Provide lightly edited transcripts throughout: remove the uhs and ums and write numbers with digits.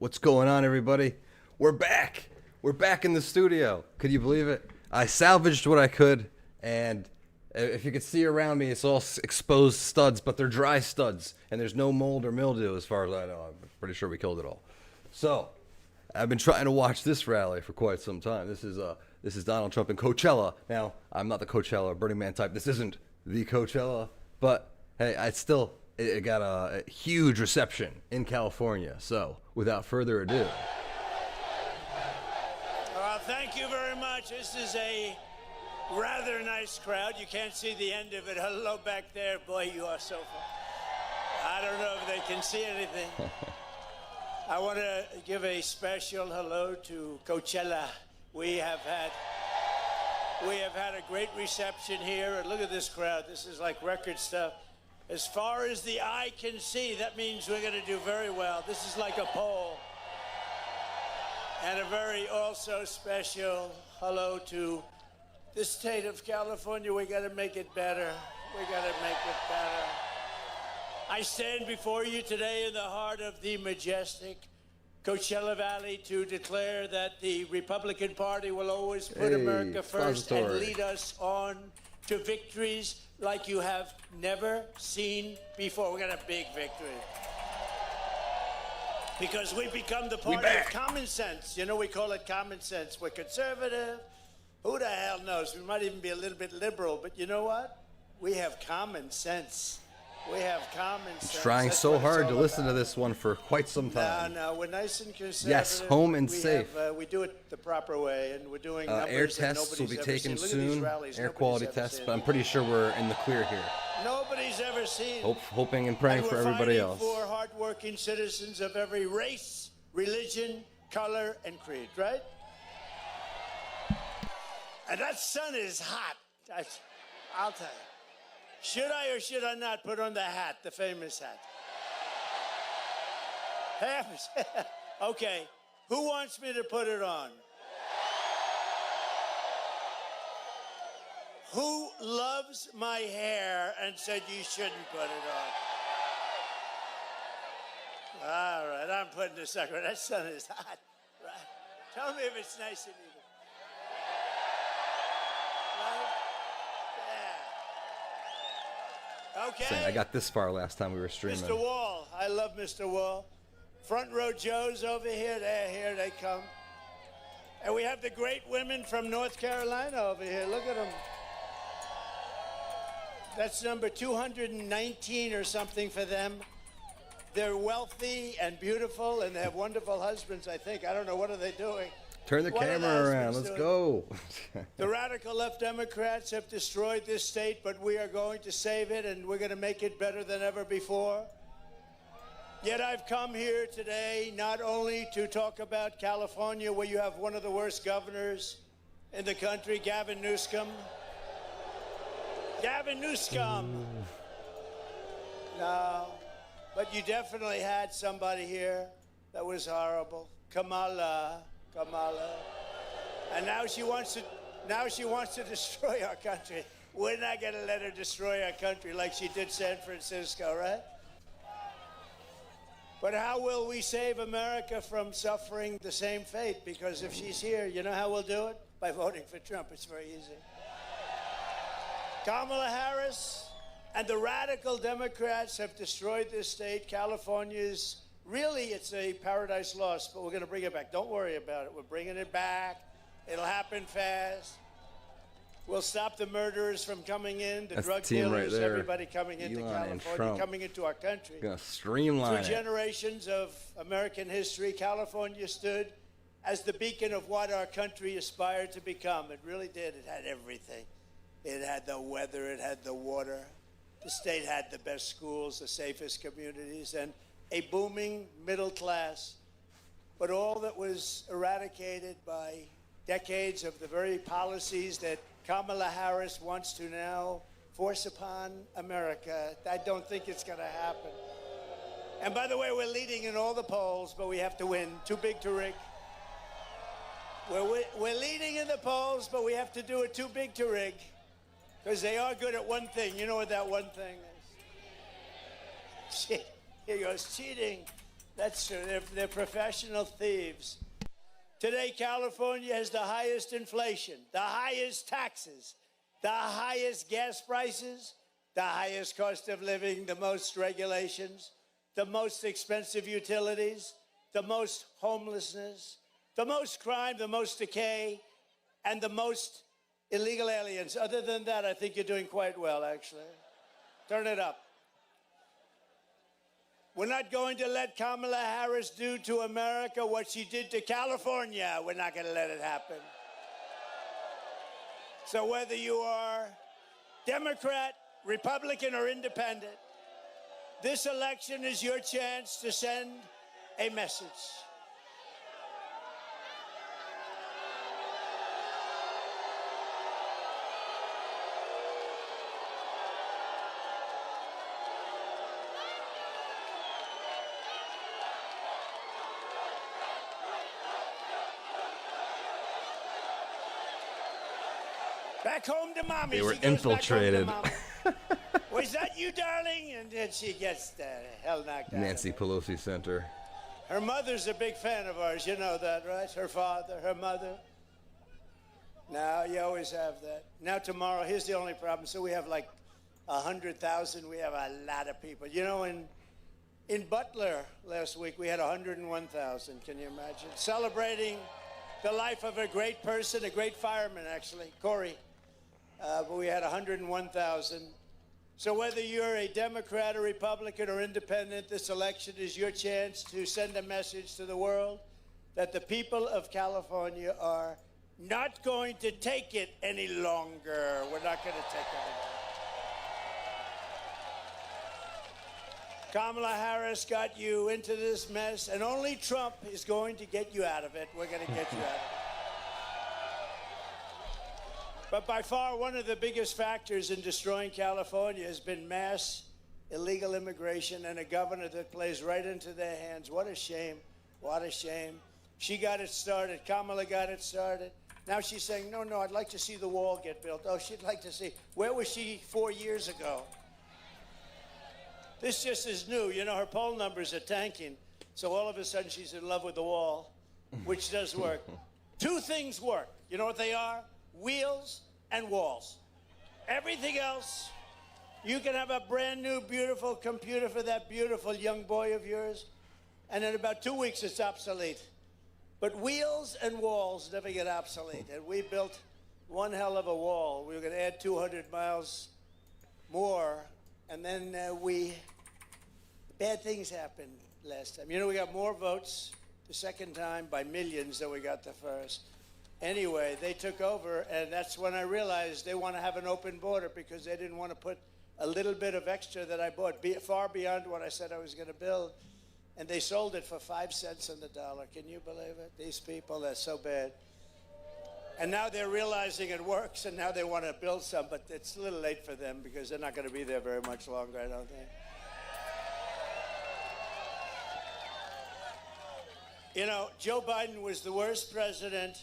What's going on, everybody? We're back. We're back in the studio. Could you believe it? I salvaged what I could, and if you could see around me, it's all exposed studs, but they're dry studs, and there's no mold or mildew as far as I know. I'm pretty sure we killed it all. So, I've been trying to watch this rally for quite some time. This is Donald Trump and Coachella. Now, I'm not the Coachella or Burning Man type. This isn't the Coachella, but hey, it got a huge reception in California. So, without further ado. Thank you very much. This is a rather nice crowd. You can't see the end of it. Hello back there. Boy, you are so far. I don't know if they can see anything. I want to give a special hello to Coachella. We have had a great reception here. And look at this crowd. This is like record stuff. As far as the eye can see, that means we're going to do very well. This is like a poll. And a very also special hello to the state of California. We got to make it better. We got to make it better. I stand before you today in the heart of the majestic Coachella Valley to declare that the Republican Party will always put America first and lead us on to victories like you have never seen before. We got a big victory. Because we've become the party of common sense. You know, we call it common sense. We're conservative. Who the hell knows? We might even be a little bit liberal. But you know what? We have common sense. We have common sense. Trying so hard to listen to this one for quite some time. No, we're nice and conservative. Yes, home and safe. We do it the proper way, and we're doing air tests will be taken soon. Air quality tests, but I'm pretty sure we're in the clear here. Nobody's ever seen. Hoping and praying for everybody else. For hardworking citizens of every race, religion, color, and creed, right? And that sun is hot. I'll tell you. Should I or should I not put on the hat, the famous hat? Okay. Who wants me to put it on? Who loves my hair and said you shouldn't put it on? All right, I'm putting this sucker. That sun is hot. Right? Tell me if it's nice and even. Right? Yeah. Okay. I got this far last time we were streaming. Mr. Wall. I love Mr. Wall. Front row Joe's over here. Here they come. And we have the great women from North Carolina over here. Look at them. That's number 219 or something for them. They're wealthy and beautiful, and they have wonderful husbands, I think. I don't know. What are they doing? Turn the camera around. Let's go. The radical left Democrats have destroyed this state, but we are going to save it, and we're going to make it better than ever before. Yet I've come here today not only to talk about California, where you have one of the worst governors in the country, Gavin Newsom. No, but you definitely had somebody here that was horrible. Kamala. And now she wants to destroy our country. We're not going to let her destroy our country like she did San Francisco, right? But how will we save America from suffering the same fate? Because if she's here, you know how we'll do it? By voting for Trump. It's very easy. Kamala Harris and the radical Democrats have destroyed this state. California's really, it's a paradise lost, but we're going to bring it back. Don't worry about it. We're bringing it back. It'll happen fast. We'll stop the murderers from coming in, the drug dealers, right, everybody coming into California, coming into our country. Gonna streamline Through generations of American history, California stood as the beacon of what our country aspired to become. It really did. It had everything. It had the weather, it had the water. The state had the best schools, the safest communities, and a booming middle class. But all that was eradicated by decades of the very policies that Kamala Harris wants to now force upon America. I don't think it's going to happen. And by the way, we're leading in all the polls, but we have to win. Too big to rig. We're leading in the polls, but we have to do it too big to rig. Because they are good at one thing. You know what that one thing is? Here goes cheating. That's true. They're professional thieves. Today, California has the highest inflation, the highest taxes, the highest gas prices, the highest cost of living, the most regulations, the most expensive utilities, the most homelessness, the most crime, the most decay, and the most illegal aliens. Other than that, I think you're doing quite well, actually. Turn it up. We're not going to let Kamala Harris do to America what she did to California. We're not going to let it happen. So whether you are Democrat, Republican, or Independent, this election is your chance to send a message. Back home to mommy. They were She goes infiltrated. back home to mommy. Was that you, darling? And then she gets the hell knocked out. Nancy Pelosi Center. Her mother's a big fan of ours. You know that, right? Her father, her mother. Now, you always have that. Now, tomorrow, here's the only problem. So we have like 100,000. We have a lot of people. You know, in Butler last week, we had 101,000. Can you imagine? Celebrating the life of a great person, a great fireman, actually, Corey. But we had 101,000. So whether you're a Democrat or Republican or Independent, this election is your chance to send a message to the world that the people of California are not going to take it any longer. We're not going to take it anymore. Kamala Harris got you into this mess, and only Trump is going to get you out of it. We're going to get you out of it. But by far, one of the biggest factors in destroying California has been mass illegal immigration and a governor that plays right into their hands. What a shame. What a shame. She got it started. Kamala got it started. Now she's saying, no, I'd like to see the wall get built. Oh, she'd like to see. Where was she 4 years ago? This just is new. You know, her poll numbers are tanking. So all of a sudden she's in love with the wall, which does work. Two things work. You know what they are? Wheels and walls. Everything else, you can have a brand new, beautiful computer for that beautiful young boy of yours, and in about 2 weeks it's obsolete. But wheels and walls never get obsolete. And we built one hell of a wall. We were going to add 200 miles more, and then bad things happened last time. You know, we got more votes the second time by millions than we got the first. Anyway, they took over, and that's when I realized they want to have an open border because they didn't want to put a little bit of extra that I bought, far beyond what I said I was going to build. And they sold it for 5 cents on the dollar. Can you believe it? These people, they're so bad. And now they're realizing it works, and now they want to build some, but it's a little late for them because they're not going to be there very much longer, I don't think. You know, Joe Biden was the worst president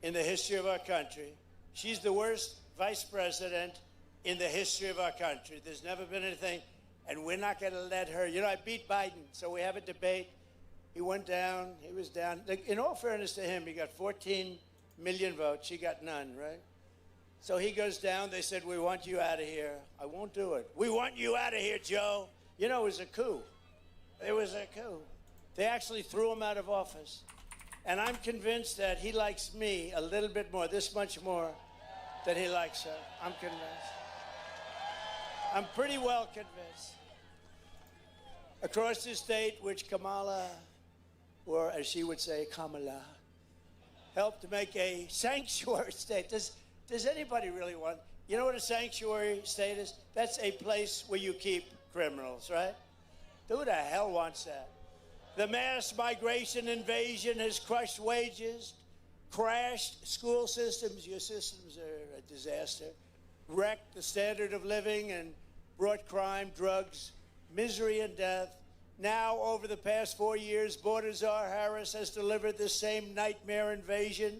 in the history of our country. She's the worst vice president in the history of our country. There's never been anything, and we're not going to let her. You know, I beat Biden, so we have a debate. He went down. He was down. In all fairness to him, he got 14 million votes. She got none, right? So he goes down. They said, we want you out of here. I won't do it. We want you out of here, Joe. You know, it was a coup. It was a coup. They actually threw him out of office. And I'm convinced that he likes me a little bit more, this much more, than he likes her. I'm convinced. I'm pretty well convinced. Across the state, which Kamala, or as she would say, Kamala, helped make a sanctuary state. Does anybody really want? You know what a sanctuary state is? That's a place where you keep criminals, right? Who the hell wants that? The mass migration invasion has crushed wages, crashed school systems. Your systems are a disaster. Wrecked the standard of living and brought crime, drugs, misery, and death. Now, over the past 4 years, Border Czar Harris has delivered the same nightmare invasion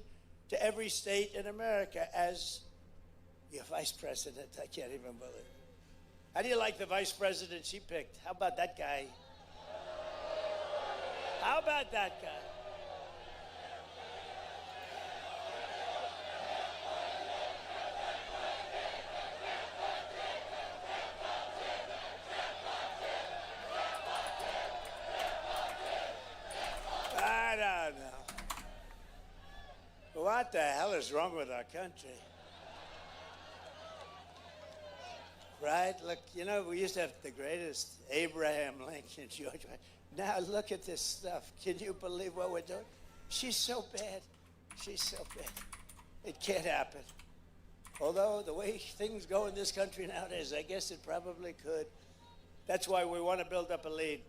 to every state in America as your vice president. I can't even believe it. How do you like the vice president she picked? How about that guy? How about that guy? I don't know. What the hell is wrong with our country? Right? Look, you know, we used to have the greatest Abraham Lincoln, George. Now look at this stuff. Can you believe what we're doing? She's so bad. She's so bad. It can't happen. Although the way things go in this country nowadays, I guess it probably could. That's why we want to build up a lead.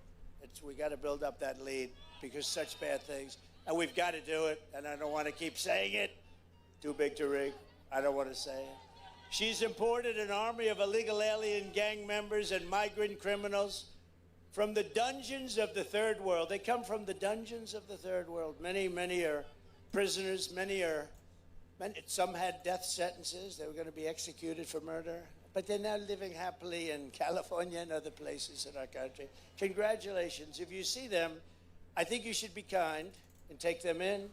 We got to build up that lead because such bad things. And we've got to do it. And I don't want to keep saying it. Too big to rig. I don't want to say it. She's imported an army of illegal alien gang members and migrant criminals from the dungeons of the third world. They come from the dungeons of the third world. Many are prisoners. Some had death sentences. They were going to be executed for murder. But they're now living happily in California and other places in our country. Congratulations. If you see them, I think you should be kind and take them in,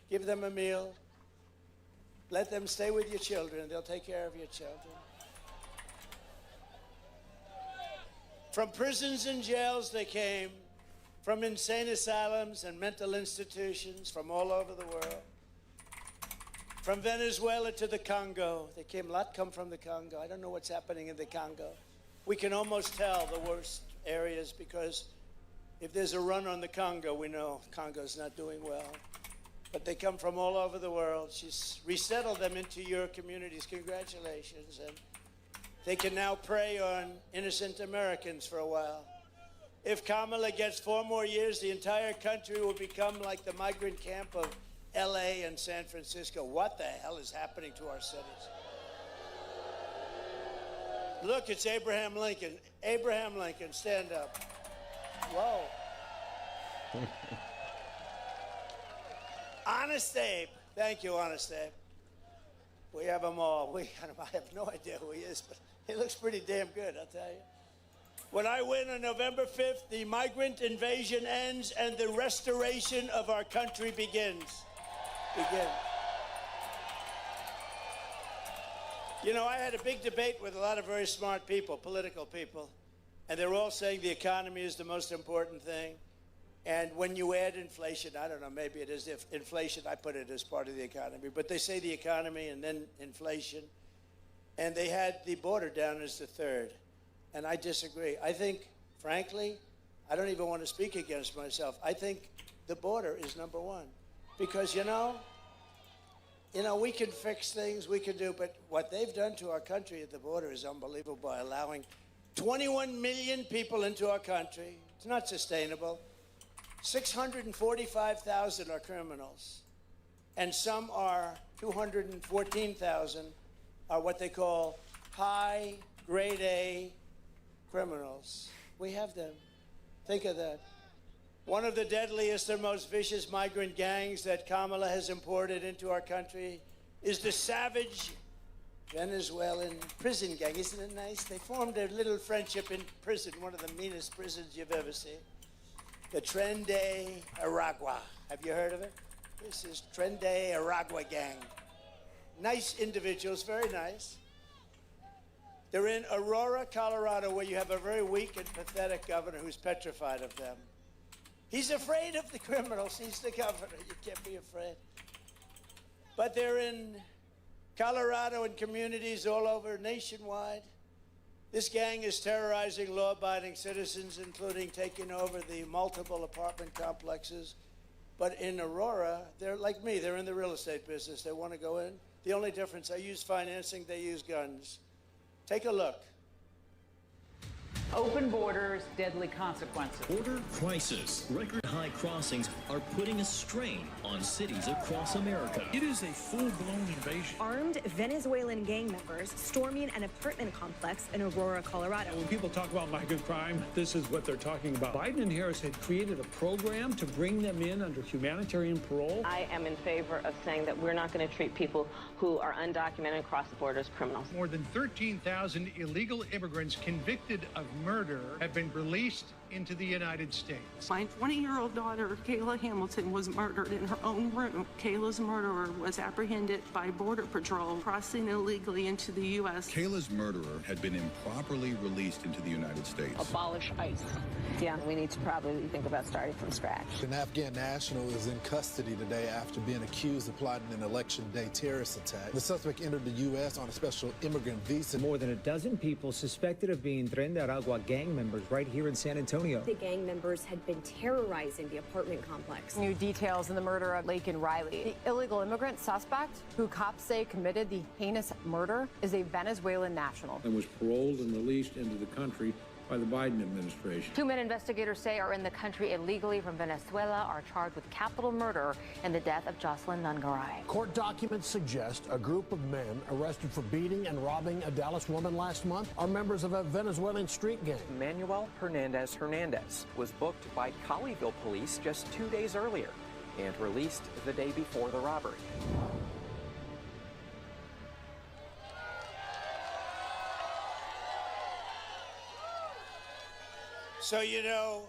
give them a meal, let them stay with your children. They'll take care of your children. From prisons and jails they came, from insane asylums and mental institutions from all over the world. From Venezuela to the Congo. They came, a lot come from the Congo. I don't know what's happening in the Congo. We can almost tell the worst areas because if there's a run on the Congo, we know Congo's not doing well. But they come from all over the world. She's resettled them into your communities. Congratulations. And they can now prey on innocent Americans for a while. If Kamala gets 4 more years, the entire country will become like the migrant camp of LA and San Francisco. What the hell is happening to our cities? Look, it's Abraham Lincoln. Abraham Lincoln, stand up. Whoa. Honest Abe. Thank you, Honest Abe. We have them all. I have no idea who he is, but he looks pretty damn good, I'll tell you. When I win on November 5th, the migrant invasion ends and the restoration of our country begins. You know, I had a big debate with a lot of very smart people, political people, and they're all saying the economy is the most important thing. And when you add inflation, I don't know, maybe it is inflation, I put it as part of the economy, but they say the economy and then inflation, and they had the border down as the third, and I disagree. I think, frankly, I don't even want to speak against myself. I think the border is number one. Because, you know, we can fix things, we can do, but what they've done to our country at the border is unbelievable by allowing 21 million people into our country. It's not sustainable. 645,000 are criminals, and some are 214,000 are what they call high grade A criminals. We have them. Think of that. One of the deadliest and most vicious migrant gangs that Kamala has imported into our country is the savage Venezuelan prison gang. Isn't it nice? They formed a little friendship in prison, one of the meanest prisons you've ever seen. The Tren de Aragua. Have you heard of it? This is Tren de Aragua gang. Nice individuals, very nice. They're in Aurora, Colorado, where you have a very weak and pathetic governor who's petrified of them. He's afraid of the criminals. He's the governor. You can't be afraid. But they're in Colorado and communities all over nationwide. This gang is terrorizing law-abiding citizens, including taking over the multiple apartment complexes. But in Aurora, they're like me. They're in the real estate business. They want to go in. The only difference, I use financing, they use guns. Take a look. Open borders, deadly consequences. Border crisis. Record high crossings are putting a strain on cities across America. It is a full-blown invasion. Armed Venezuelan gang members storming an apartment complex in Aurora, Colorado. When people talk about migrant crime, this is what they're talking about. Biden and Harris had created a program to bring them in under humanitarian parole. I am in favor of saying that we're not going to treat people who are undocumented across the border as criminals. More than 13,000 illegal immigrants convicted of murder have been released into the United States. My 20-year-old daughter, Kayla Hamilton, was murdered in her own room. Kayla's murderer was apprehended by Border Patrol crossing illegally into the U.S. Kayla's murderer had been improperly released into the United States. Abolish ICE. Yeah, we need to probably think about starting from scratch. An Afghan national is in custody today after being accused of plotting an election day terrorist attack. The suspect entered the U.S. on a special immigrant visa. More than a dozen people suspected of being Tren de Aragua gang members right here in San Antonio. The gang members had been terrorizing the apartment complex. New details in the murder of Laken Riley. The illegal immigrant suspect, who cops say committed the heinous murder, is a Venezuelan national. And was paroled and released into the country by the Biden administration. Two men investigators say are in the country illegally from Venezuela are charged with capital murder in the death of Jocelyn Nungaray. Court documents suggest a group of men arrested for beating and robbing a Dallas woman last month are members of a Venezuelan street gang. Manuel Hernandez was booked by Colleyville police just 2 days earlier and released the day before the robbery. So, you know,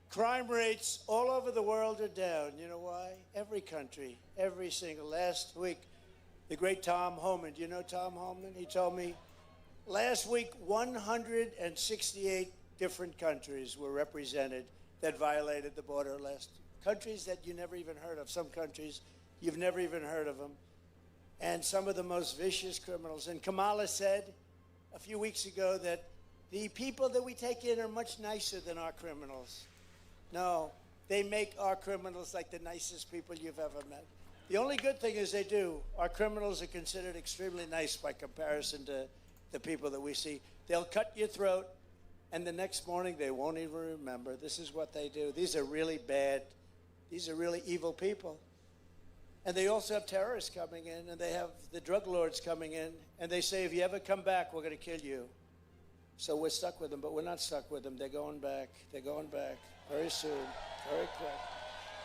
crime rates all over the world are down. You know why? Every country, every single. Last week, the great Tom Homan, do you know Tom Homan? He told me last week 168 different countries were represented that violated the border. Countries that you never even heard of. Some countries, you've never even heard of them. And some of the most vicious criminals. And Kamala said a few weeks ago that the people that we take in are much nicer than our criminals. No, they make our criminals like the nicest people you've ever met. The only good thing is they do. Our criminals are considered extremely nice by comparison to the people that we see. They'll cut your throat, and the next morning they won't even remember. This is what they do. These are really bad. These are really evil people. And they also have terrorists coming in, and they have the drug lords coming in, and they say, if you ever come back, we're going to kill you. So we're stuck with them, but we're not stuck with them. They're going back. They're going back very soon, very quick.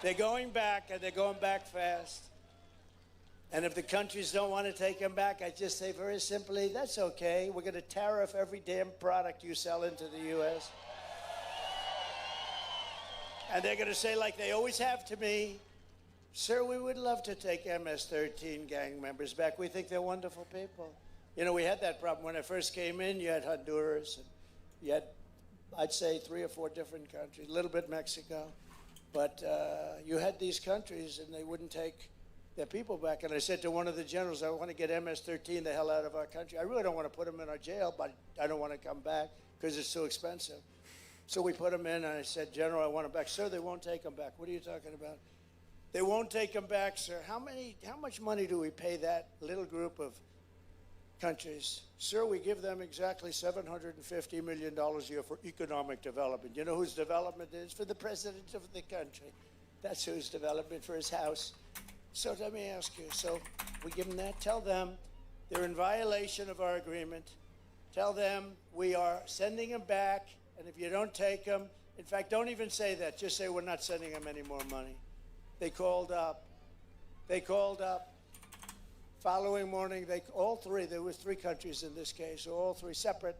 They're going back, and they're going back fast. And if the countries don't want to take them back, I just say very simply, that's okay. We're going to tariff every damn product you sell into the U.S. And they're going to say, like they always have to me, sir, we would love to take MS-13 gang members back. We think they're wonderful people. You know, we had that problem when I first came in. You had Honduras, and you had, I'd say, 3 or 4 different countries, a little bit Mexico. But you had these countries, and they wouldn't take their people back. And I said to one of the generals, I want to get MS-13 the hell out of our country. I really don't want to put them in our jail, but I don't want to come back because it's too expensive. So we put them in, and I said, General, I want them back. Sir, they won't take them back. What are you talking about? They won't take them back, sir. How much money do we pay that little group of countries? Sir, we give them exactly $750 million a year for economic development. You know whose development is? For the president of the country. That's whose development, for his house. So let me ask you, so we give them that? Tell them they're in violation of our agreement. Tell them we are sending them back, and if you don't take them, in fact, don't even say that. Just say we're not sending them any more money. They called up. They called up. Following morning, all 3, there was 3 countries in this case, so all 3 separate.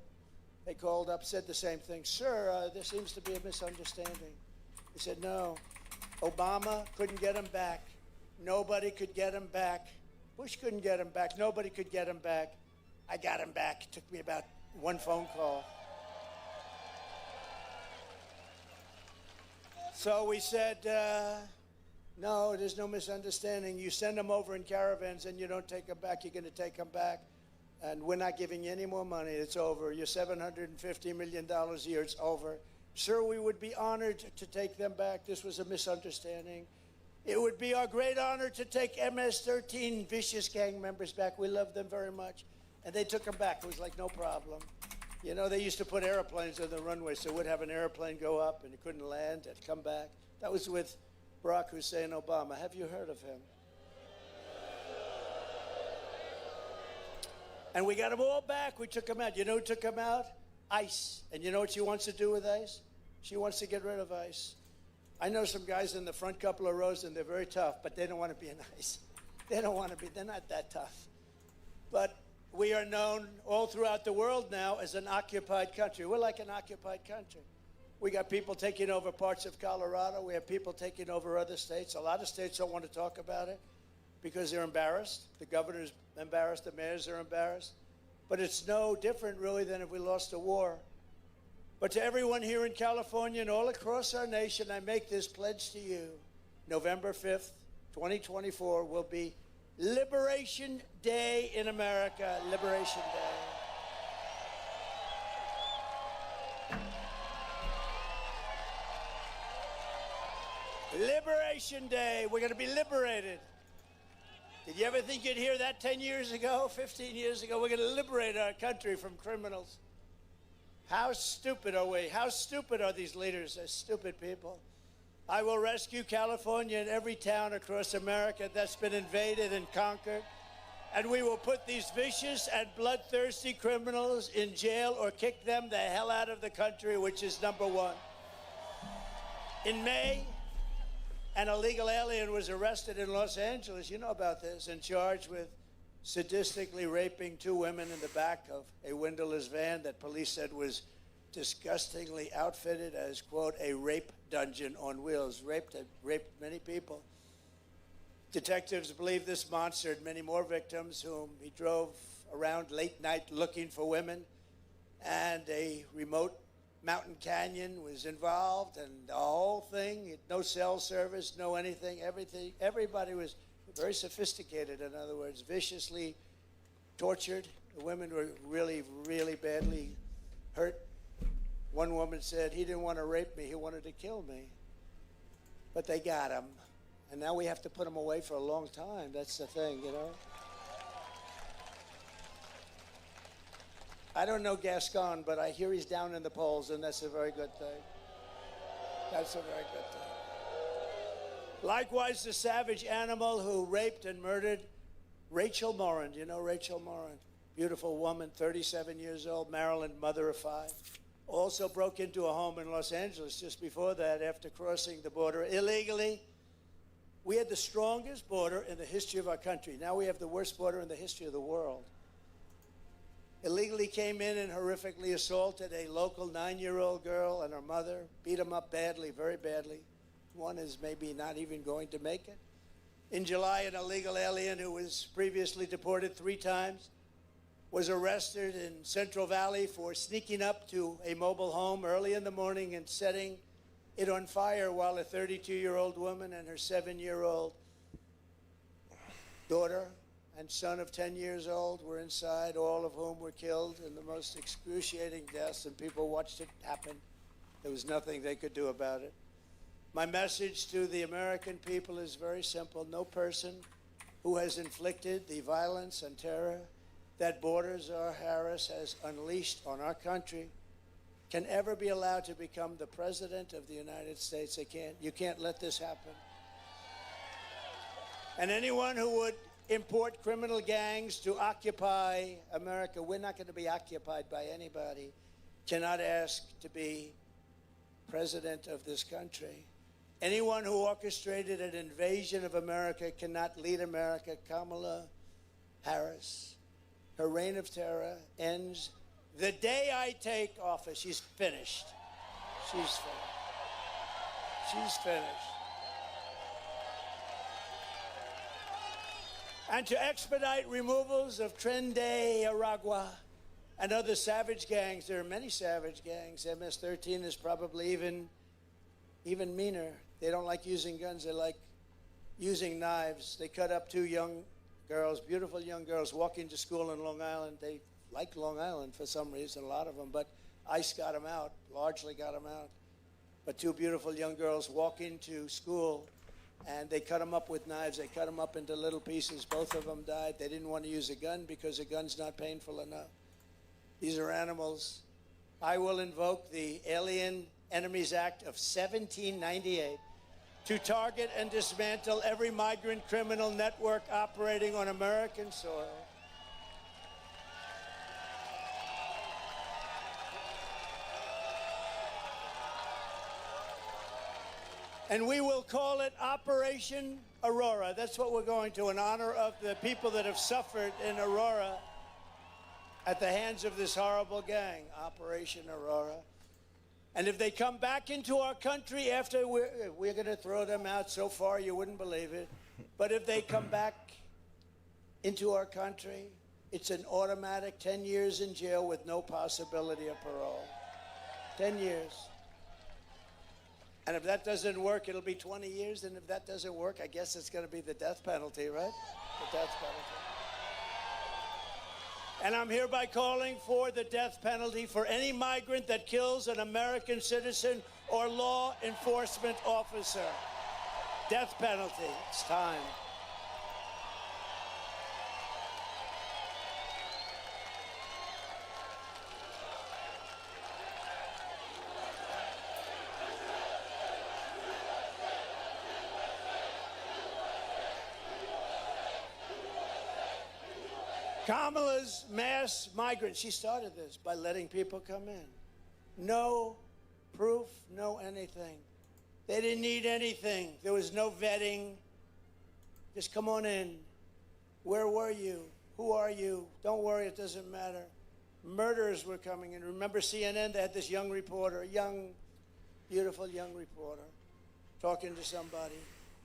They called up, said the same thing. Sir, there seems to be a misunderstanding. He said, no, Obama couldn't get them back. Nobody could get them back. Bush couldn't get them back. Nobody could get them back. I got them back. It took me about 1 phone call. So we said, no, there's no misunderstanding. You send them over in caravans and you don't take them back. You're going to take them back. And we're not giving you any more money. It's over. Your $750 million a year, it's over. Sir, we would be honored to take them back. This was a misunderstanding. It would be our great honor to take MS-13 vicious gang members back. We love them very much. And they took them back. It was like no problem. You know, they used to put airplanes on the runway, so we'd have an airplane go up and it couldn't land. It'd come back. That was with Barack Hussein Obama. Have you heard of him? And we got them all back. We took them out. You know who took them out? ICE. And you know what she wants to do with ICE? She wants to get rid of ICE. I know some guys in the front couple of rows, and they're very tough, but they don't want to be in ICE. They don't want to be. They're not that tough. But we are known all throughout the world now as an occupied country. We're like an occupied country. We got people taking over parts of Colorado. We have people taking over other states. A lot of states don't want to talk about it because they're embarrassed. The governor's embarrassed. The mayors are embarrassed. But it's no different, really, than if we lost a war. But to everyone here in California and all across our nation, I make this pledge to you. November 5th, 2024 will be Liberation Day in America. Liberation Day. Liberation Day. We're going to be liberated. Did you ever think you'd hear that 10 years ago, 15 years ago? We're going to liberate our country from criminals. How stupid are we? How stupid are these leaders? They're stupid people. I will rescue California and every town across America that's been invaded and conquered. And we will put these vicious and bloodthirsty criminals in jail or kick them the hell out of the country, which is number one. In May, an illegal alien was arrested in Los Angeles, you know about this, and charged with sadistically raping two women in the back of a windowless van that police said was disgustingly outfitted as, quote, a rape dungeon on wheels. Raped many people. Detectives believe this monster had many more victims whom he drove around late night looking for women, and a remote mountain canyon was involved, and the whole thing, no cell service, no anything, everybody was very sophisticated, in other words, viciously tortured. The women were really, really badly hurt. One woman said, he didn't want to rape me, he wanted to kill me. But they got him. And now we have to put him away for a long time. That's the thing, you know? I don't know Gascon, but I hear he's down in the polls, and that's a very good thing. That's a very good thing. Likewise, the savage animal who raped and murdered Rachel Morin. You know Rachel Morin? Beautiful woman, 37 years old, Maryland, mother of 5. Also broke into a home in Los Angeles just before that after crossing the border illegally. We had the strongest border in the history of our country. Now we have the worst border in the history of the world. Illegally came in and horrifically assaulted a local 9-year-old girl and her mother, beat them up badly, very badly. One is maybe not even going to make it. In July, an illegal alien who was previously deported 3 times was arrested in Central Valley for sneaking up to a mobile home early in the morning and setting it on fire while a 32-year-old woman and her 7-year-old daughter and son of 10 years old were inside, all of whom were killed in the most excruciating deaths, and people watched it happen. There was nothing they could do about it. My message to the American people is very simple. No person who has inflicted the violence and terror that Borders R. Harris has unleashed on our country can ever be allowed to become the President of the United States. You can't let this happen. And anyone who would import criminal gangs to occupy America, we're not going to be occupied by anybody, cannot ask to be President of this country. Anyone who orchestrated an invasion of America cannot lead America. Kamala Harris, her reign of terror ends the day I take office. She's finished. She's finished. She's finished. And to expedite removals of Tren de Aragua and other savage gangs, there are many savage gangs. MS-13 is probably even meaner. They don't like using guns. They like using knives. They cut up 2 young girls, beautiful young girls, walking to school in Long Island. They like Long Island for some reason, a lot of them, but ICE got them out, largely got them out. But 2 beautiful young girls walking to school, and they cut them up with knives. They cut them up into little pieces. Both of them died. They didn't want to use a gun because a gun's not painful enough. These are animals. I will invoke the Alien Enemies Act of 1798 to target and dismantle every migrant criminal network operating on American soil. And we will call it Operation Aurora. That's what we're going to, in honor of the people that have suffered in Aurora at the hands of this horrible gang, Operation Aurora. And if they come back into our country after we're going to throw them out so far you wouldn't believe it. But if they come back into our country, it's an automatic 10 years in jail with no possibility of parole. 10 years. And if that doesn't work, it'll be 20 years. And if that doesn't work, I guess it's going to be the death penalty, right? The death penalty. And I'm hereby calling for the death penalty for any migrant that kills an American citizen or law enforcement officer. Death penalty. It's time. Kamala's mass migrant, she started this by letting people come in. No proof, no anything. They didn't need anything. There was no vetting. Just come on in. Where were you? Who are you? Don't worry, it doesn't matter. Murderers were coming in. Remember CNN, they had this young reporter, young, beautiful young reporter, talking to somebody.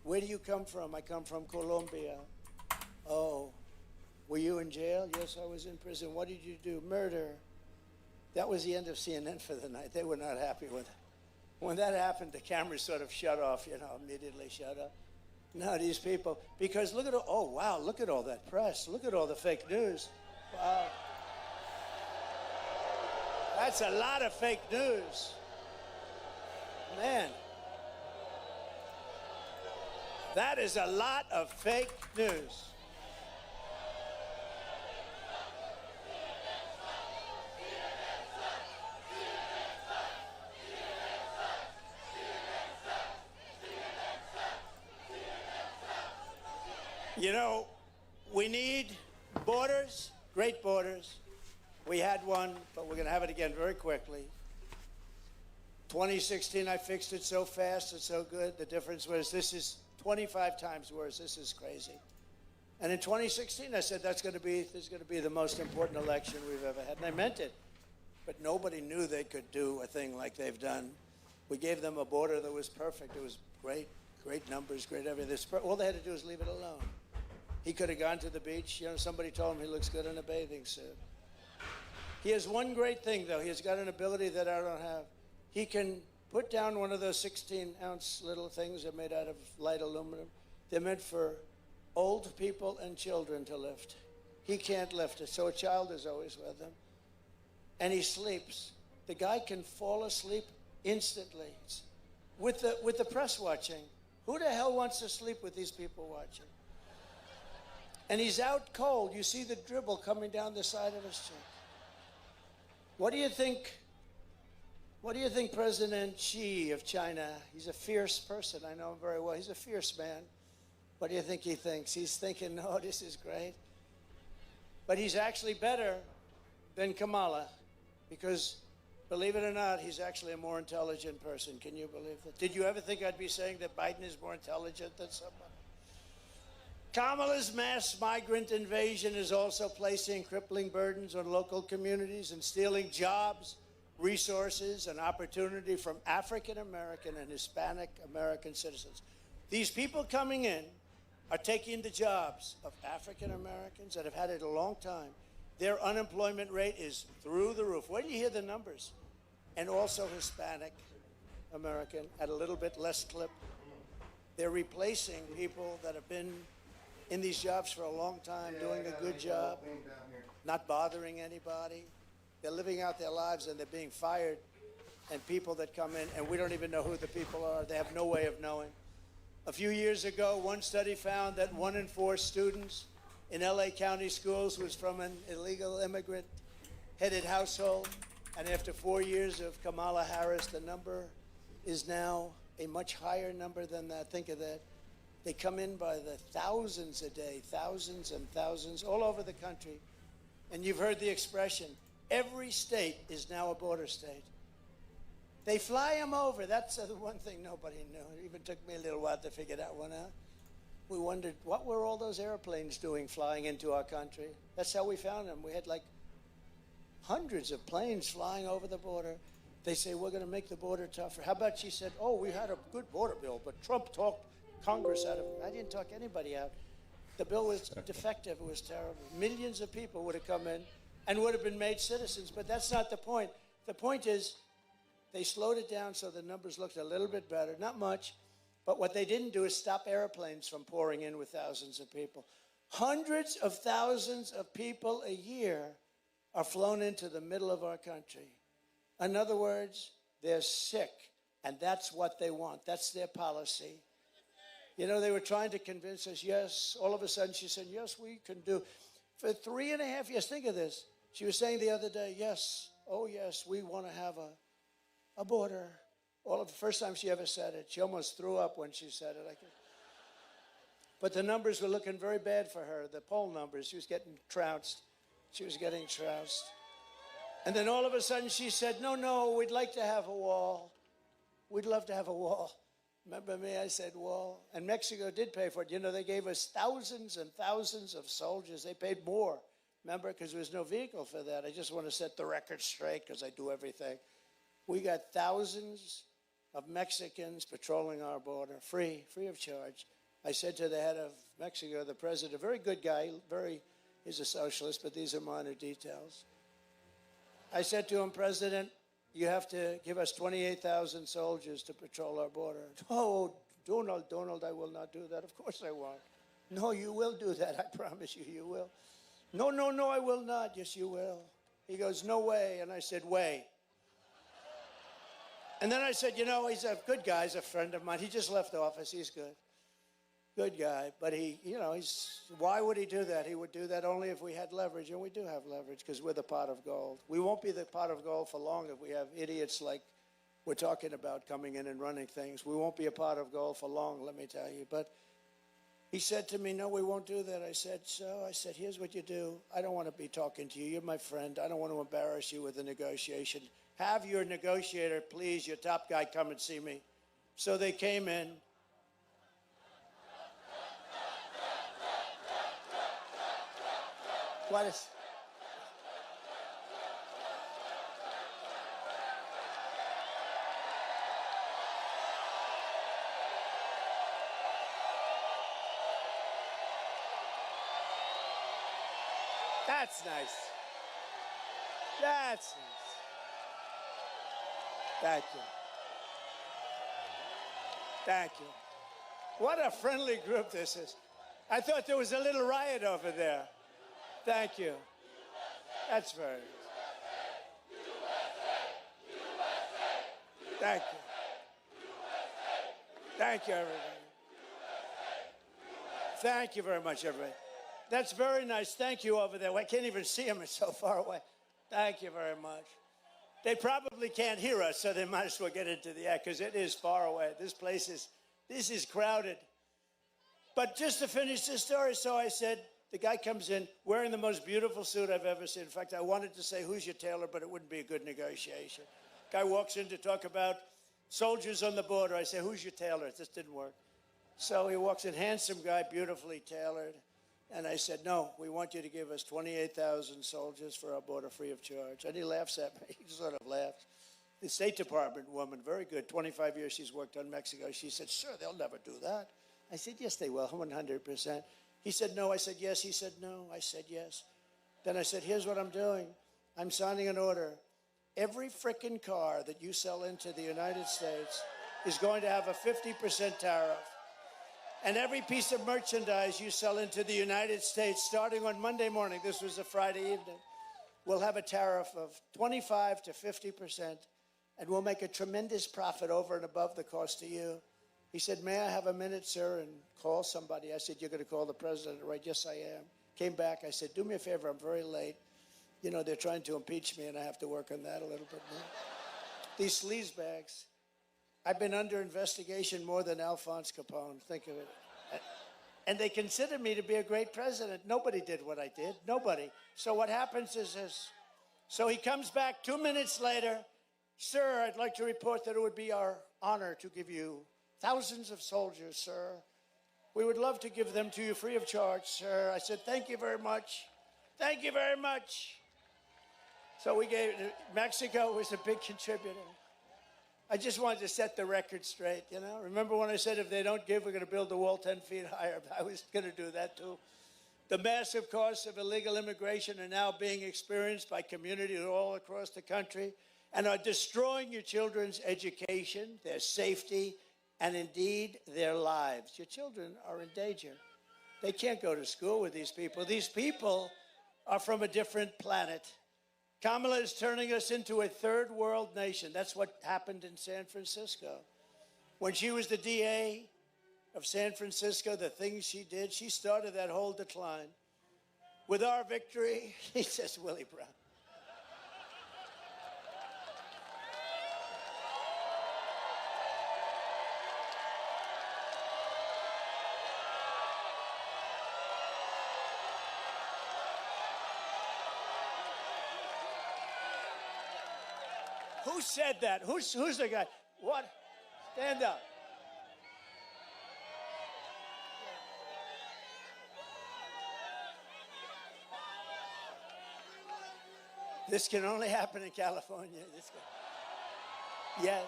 Where do you come from? I come from Colombia. Oh. Were you in jail? Yes, I was in prison. What did you do? Murder. That was the end of CNN for the night. They were not happy with it. When that happened, the cameras sort of shut off, immediately shut up. No, these people, because look at all that press. Look at all the fake news. Wow. That's a lot of fake news. Man. That is a lot of fake news. You know, we need borders, great borders. We had one, but we're going to have it again very quickly. 2016, I fixed it so fast and so good. The difference was this is 25 times worse. This is crazy. And in 2016, I said this is going to be the most important election we've ever had, and I meant it. But nobody knew they could do a thing like they've done. We gave them a border that was perfect. It was great numbers, great everything. All they had to do was leave it alone. He could have gone to the beach. Somebody told him he looks good in a bathing suit. He has one great thing, though. He has got an ability that I don't have. He can put down one of those 16-ounce little things that are made out of light aluminum. They're meant for old people and children to lift. He can't lift it, so a child is always with him. And he sleeps. The guy can fall asleep instantly with the press watching. Who the hell wants to sleep with these people watching? And he's out cold. You see the dribble coming down the side of his cheek. What do you think President Xi of China, he's a fierce person, I know him very well. He's a fierce man. What do you think he thinks? He's thinking, no, this is great. But he's actually better than Kamala because, believe it or not, he's actually a more intelligent person. Can you believe that? Did you ever think I'd be saying that Biden is more intelligent than somebody? Kamala's mass migrant invasion is also placing crippling burdens on local communities and stealing jobs, resources, and opportunity from African American and Hispanic American citizens. These people coming in are taking the jobs of African Americans that have had it a long time. Their unemployment rate is through the roof. Where do you hear the numbers? And also Hispanic American at a little bit less clip. They're replacing people that have been in these jobs for a long time, doing a good job, not bothering anybody. They're living out their lives and they're being fired. And people that come in, and we don't even know who the people are. They have no way of knowing. A few years ago, one study found that 1 in 4 students in LA County schools was from an illegal immigrant-headed household. And after 4 years of Kamala Harris, the number is now a much higher number than that. Think of that. They come in by the thousands a day, thousands and thousands, all over the country. And you've heard the expression, every state is now a border state. They fly them over. That's the one thing nobody knew. It even took me a little while to figure that one out. We wondered, what were all those airplanes doing flying into our country? That's how we found them. We had like hundreds of planes flying over the border. They say, we're going to make the border tougher. How about she said, oh, we had a good border bill, but Trump talked Congress out of it. I didn't talk anybody out. The bill was defective. It was terrible. Millions of people would have come in and would have been made citizens, but that's not the point. The point is they slowed it down so the numbers looked a little bit better, not much, but what they didn't do is stop airplanes from pouring in with thousands of people. Hundreds of thousands of people a year are flown into the middle of our country. In other words, they're sick, and that's what they want. That's their policy. You know, they were trying to convince us, yes. All of a sudden, she said, yes, we can do. For 3.5 years, think of this. She was saying the other day, yes, oh, yes, we want to have a border. The first time she ever said it, she almost threw up when she said it. But the numbers were looking very bad for her, the poll numbers. She was getting trounced. She was getting trounced. And then all of a sudden she said, no, we'd like to have a wall. We'd love to have a wall. Remember me? I said wall. And Mexico did pay for it. You know, they gave us thousands and thousands of soldiers. They paid more, remember, because there was no vehicle for that. I just want to set the record straight because I do everything. We got thousands of Mexicans patrolling our border, free of charge. I said to the head of Mexico, the president, a very good guy, he's a socialist, but these are minor details. I said to him, President, you have to give us 28,000 soldiers to patrol our border. Oh, Donald, I will not do that. Of course I won't. No, you will do that. I promise you will. No, I will not. Yes, you will. He goes, no way. And I said, way. And then I said, you know, he's a good guy. He's a friend of mine. He just left office. He's good. Good guy. But why would he do that? He would do that only if we had leverage. And we do have leverage because we're the pot of gold. We won't be the pot of gold for long if we have idiots like we're talking about coming in and running things. We won't be a pot of gold for long, let me tell you. But he said to me, no, we won't do that. I said, here's what you do. I don't want to be talking to you. You're my friend. I don't want to embarrass you with a negotiation. Have your negotiator, please, your top guy, come and see me. So they came in. What is... That's nice. That's nice. Thank you. Thank you. What a friendly group this is. I thought there was a little riot over there. Thank you. That's very nice. Thank you. Thank you, everybody. Thank you very much, everybody. That's very nice. Thank you over there. I can't even see him. It's so far away. Thank you very much. They probably can't hear us, so they might as well get into the act because it is far away. This is crowded. But just to finish this story, so I said, the guy comes in wearing the most beautiful suit I've ever seen. In fact, I wanted to say, who's your tailor, but it wouldn't be a good negotiation. Guy walks in to talk about soldiers on the border. I say, who's your tailor? This didn't work. So he walks in, handsome guy, beautifully tailored. And I said, no, we want you to give us 28,000 soldiers for our border free of charge. And he laughs at me. He sort of laughs. The State Department woman, very good, 25 years she's worked on Mexico. She said, sir, they'll never do that. I said, yes, they will, 100%. He said, no. I said, yes. He said, no. I said, yes. Then I said, here's what I'm doing. I'm signing an order. Every frickin' car that you sell into the United States is going to have a 50% tariff. And every piece of merchandise you sell into the United States, starting on Monday morning, this was a Friday evening, will have a tariff of 25 to 50%, and we'll make a tremendous profit over and above the cost to you. He said, may I have a minute, sir, and call somebody? I said, you're going to call the president, right? Yes, I am. Came back. I said, do me a favor. I'm very late. You know, they're trying to impeach me, and I have to work on that a little bit more. These sleazebags. I've been under investigation more than Alphonse Capone. Think of it. And they consider me to be a great president. Nobody did what I did. Nobody. So what happens is this. So he comes back 2 minutes later. Sir, I'd like to report that it would be our honor to give you thousands of soldiers, sir. We would love to give them to you free of charge, sir. I said, thank you very much. Thank you very much. So Mexico was a big contributor. I just wanted to set the record straight, you know? Remember when I said if they don't give, we're going to build the wall 10 feet higher? I was going to do that too. The massive costs of illegal immigration are now being experienced by communities all across the country and are destroying your children's education, their safety, and indeed their lives. Your children are in danger. They can't go to school with these people. These people are from a different planet. Kamala is turning us into a third world nation. That's what happened in San Francisco. When she was the DA of San Francisco, the things she did, she started that whole decline. With our victory, he says Willie Brown. Who said that? Who's the guy? What? Stand up. This can only happen in California. Yes.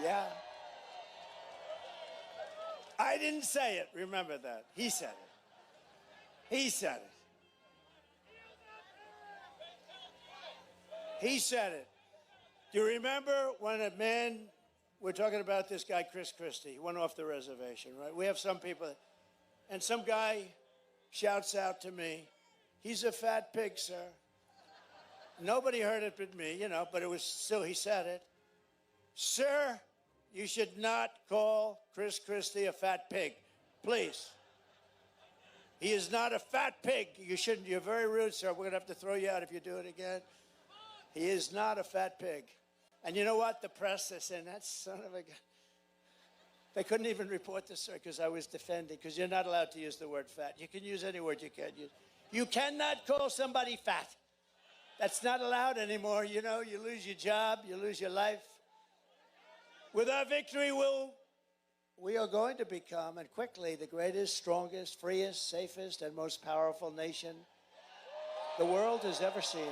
Yeah. I didn't say it. Remember that. He said it. He said it. He said it. Do you remember when a man, we're talking about this guy, Chris Christie, he went off the reservation, right? We have some people, and some guy shouts out to me, he's a fat pig, sir. Nobody heard it but me, you know, but it was still, he said it. Sir, you should not call Chris Christie a fat pig, please. He is not a fat pig. You shouldn't, you're very rude, sir. We're gonna have to throw you out if you do it again. He is not a fat pig. And you know what? The press is saying, that son of a gun. They couldn't even report this, sir, because I was defending, because you're not allowed to use the word fat. You can use any word you can use. You cannot call somebody fat. That's not allowed anymore. You know, you lose your job, you lose your life. With our victory, we are going to become, and quickly, the greatest, strongest, freest, safest, and most powerful nation the world has ever seen.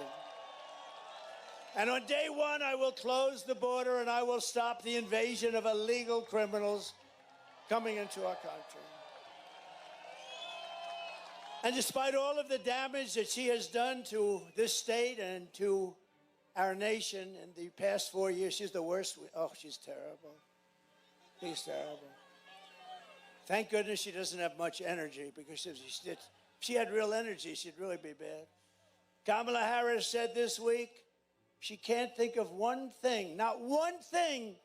And on day one, I will close the border and I will stop the invasion of illegal criminals coming into our country. And despite all of the damage that she has done to this state and to our nation in the past 4 years, she's the worst. Oh, she's terrible. She's terrible. Thank goodness she doesn't have much energy, because if she had real energy, she'd really be bad. Kamala Harris said this week, she can't think of one thing, not one thing,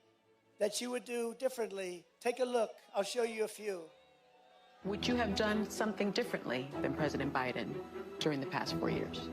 that she would do differently. Take a look. I'll show you a few. Would you have done something differently than President Biden during the past 4 years?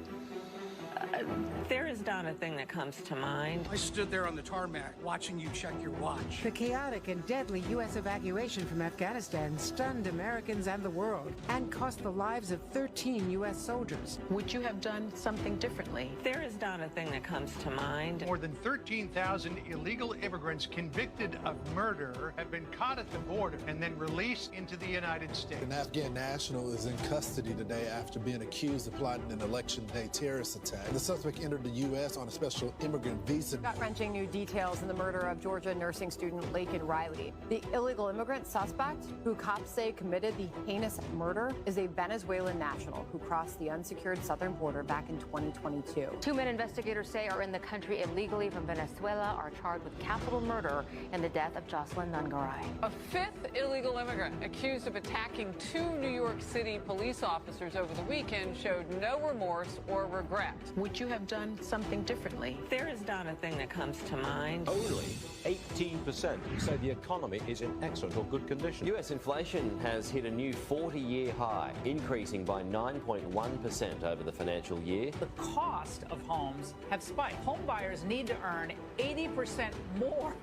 There is not a thing that comes to mind. I stood there on the tarmac watching you check your watch. The chaotic and deadly U.S. evacuation from Afghanistan stunned Americans and the world and cost the lives of 13 U.S. soldiers. Would you have done something differently? There is not a thing that comes to mind. More than 13,000 illegal immigrants convicted of murder have been caught at the border and then released into the United States. An Afghan national is in custody today after being accused of plotting an election day terrorist attack. The suspect entered the U.S. on a special immigrant visa. Gut-wrenching new details in the murder of Georgia nursing student Laken Riley. The illegal immigrant suspect, who cops say committed the heinous murder, is a Venezuelan national who crossed the unsecured southern border back in 2022. 2 men investigators say are in the country illegally from Venezuela are charged with capital murder in the death of Jocelyn Nungaray. A 5th illegal immigrant accused of attacking 2 New York City police officers over the weekend showed no remorse or regret. Would you have done something differently? There is not a thing that comes to mind. Only 18% say the economy is in excellent or good condition. U.S. inflation has hit a new 40-year high, increasing by 9.1% over the financial year. The cost of homes have spiked. Home buyers need to earn 80% more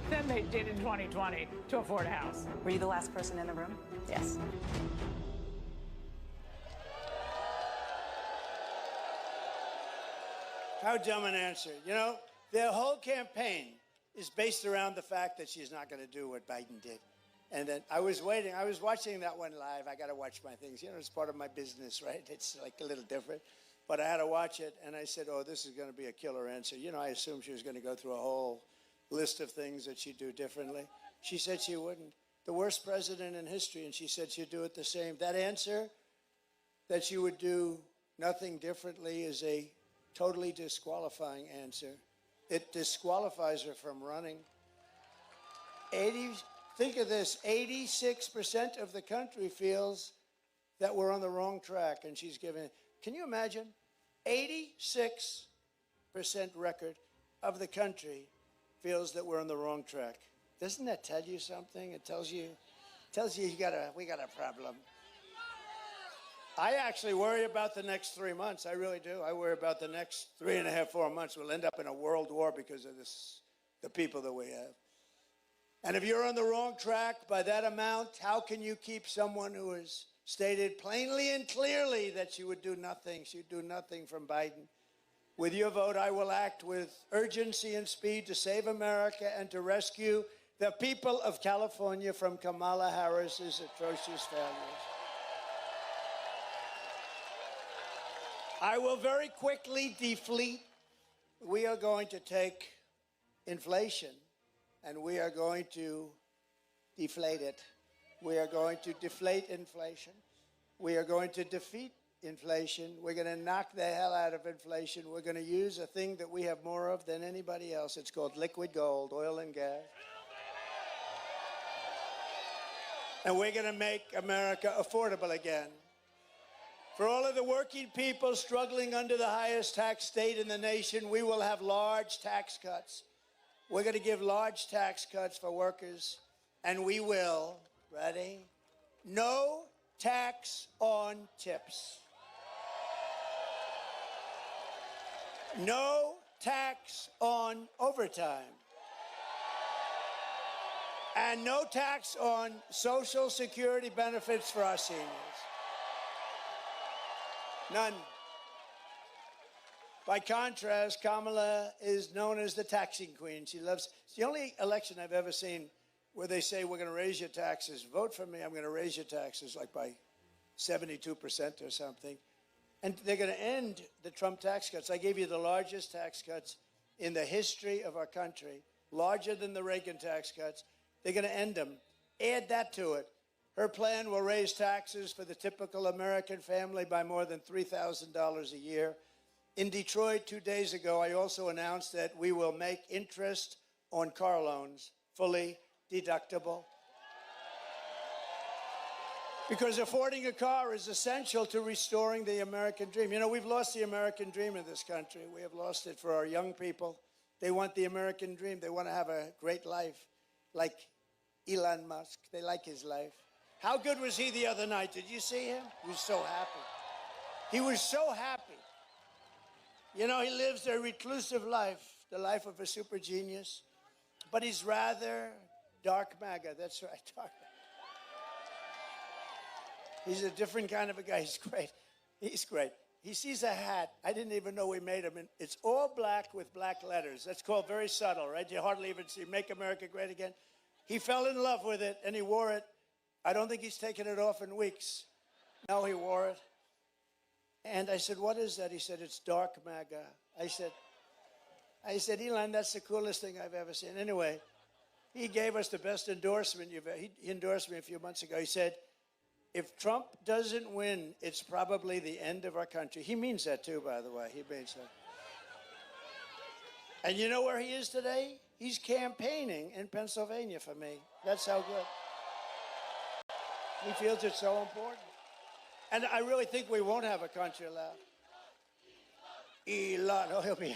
than they did in 2020 to afford a house. Were you the last person in the room? Yes. How dumb an answer. You know, their whole campaign is based around the fact that she's not going to do what Biden did. And then I was watching that one live. I got to watch my things. You know, it's part of my business, right? It's like a little different. but I had to watch it, and I said, oh, this is going to be a killer answer. You know, I assumed she was going to go through a whole list of things that she'd do differently. She said she wouldn't. The worst president in history, and she said she'd do it the same. That answer, that she would do nothing differently, is a totally disqualifying answer. It disqualifies her from running. Think of this, 86% of the country feels that we're on the wrong track, and she's given it. Can you imagine? 86% record of the country feels that we're on the wrong track. Doesn't that tell you something? It tells you we got a problem. I actually worry about the next 3 months. I really do. I worry about the next 3.5, 4 months. We'll end up in a world war because of the people that we have. And if you're on the wrong track by that amount, how can you keep someone who has stated plainly and clearly that she would do nothing? She'd do nothing from Biden. With your vote, I will act with urgency and speed to save America and to rescue the people of California from Kamala Harris's atrocious failures. I will very quickly deflate. We are going to take inflation and we are going to deflate it. We are going to deflate inflation. We are going to defeat inflation. We're going to knock the hell out of inflation. We're going to use a thing that we have more of than anybody else. It's called liquid gold, oil and gas. And we're going to make America affordable again. For all of the working people struggling under the highest tax state in the nation, we will have large tax cuts. We're going to give large tax cuts for workers, and we will, ready? No tax on tips. No tax on overtime. And no tax on Social Security benefits for our seniors. None. By contrast, Kamala is known as the taxing queen. It's the only election I've ever seen where they say, we're going to raise your taxes. Vote for me, I'm going to raise your taxes, like by 72% or something. And they're going to end the Trump tax cuts. I gave you the largest tax cuts in the history of our country, larger than the Reagan tax cuts. They're going to end them. Add that to it. Her plan will raise taxes for the typical American family by more than $3,000 a year. In Detroit 2 days ago, I also announced that we will make interest on car loans fully deductible. Because affording a car is essential to restoring the American dream. You know, we've lost the American dream in this country. We have lost it for our young people. They want the American dream. They want to have a great life, like Elon Musk. They like his life. How good was he the other night? Did you see him? He was so happy. He was so happy. You know, he lives a reclusive life, the life of a super genius, but he's rather dark MAGA. That's right, dark MAGA. He's a different kind of a guy. He's great. He's great. He sees a hat. I didn't even know we made them. It's all black with black letters. That's called very subtle, right? You hardly even see Make America Great Again. He fell in love with it, and he wore it. I don't think he's taken it off in weeks. No, he wore it. And I said, what is that? He said, it's dark MAGA. I said, Elon, that's the coolest thing I've ever seen. Anyway, he gave us the best endorsement he endorsed me a few months ago. He said, if Trump doesn't win, it's probably the end of our country. He means that too, by the way. He means that. And you know where he is today? He's campaigning in Pennsylvania for me. That's how good. He feels it's so important. And I really think we won't have a country left. Elon, oh, he'll be.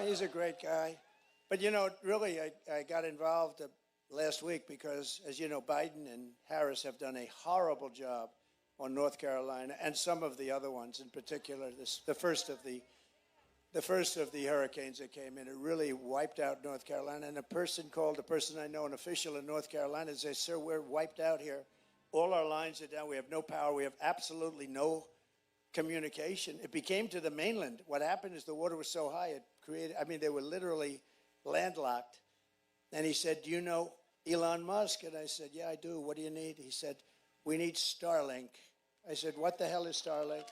He's a great guy. But, you know, really, I got involved last week because, as you know, Biden and Harris have done a horrible job on North Carolina and some of the other ones in particular. The first of the hurricanes that came in, it really wiped out North Carolina. And a person I know, an official in North Carolina, said, sir, we're wiped out here. All our lines are down. We have no power. We have absolutely no communication. It became to the mainland. What happened is the water was so high, they were literally landlocked. And he said, do you know Elon Musk? And I said, yeah, I do. What do you need? He said, we need Starlink. I said, what the hell is Starlink?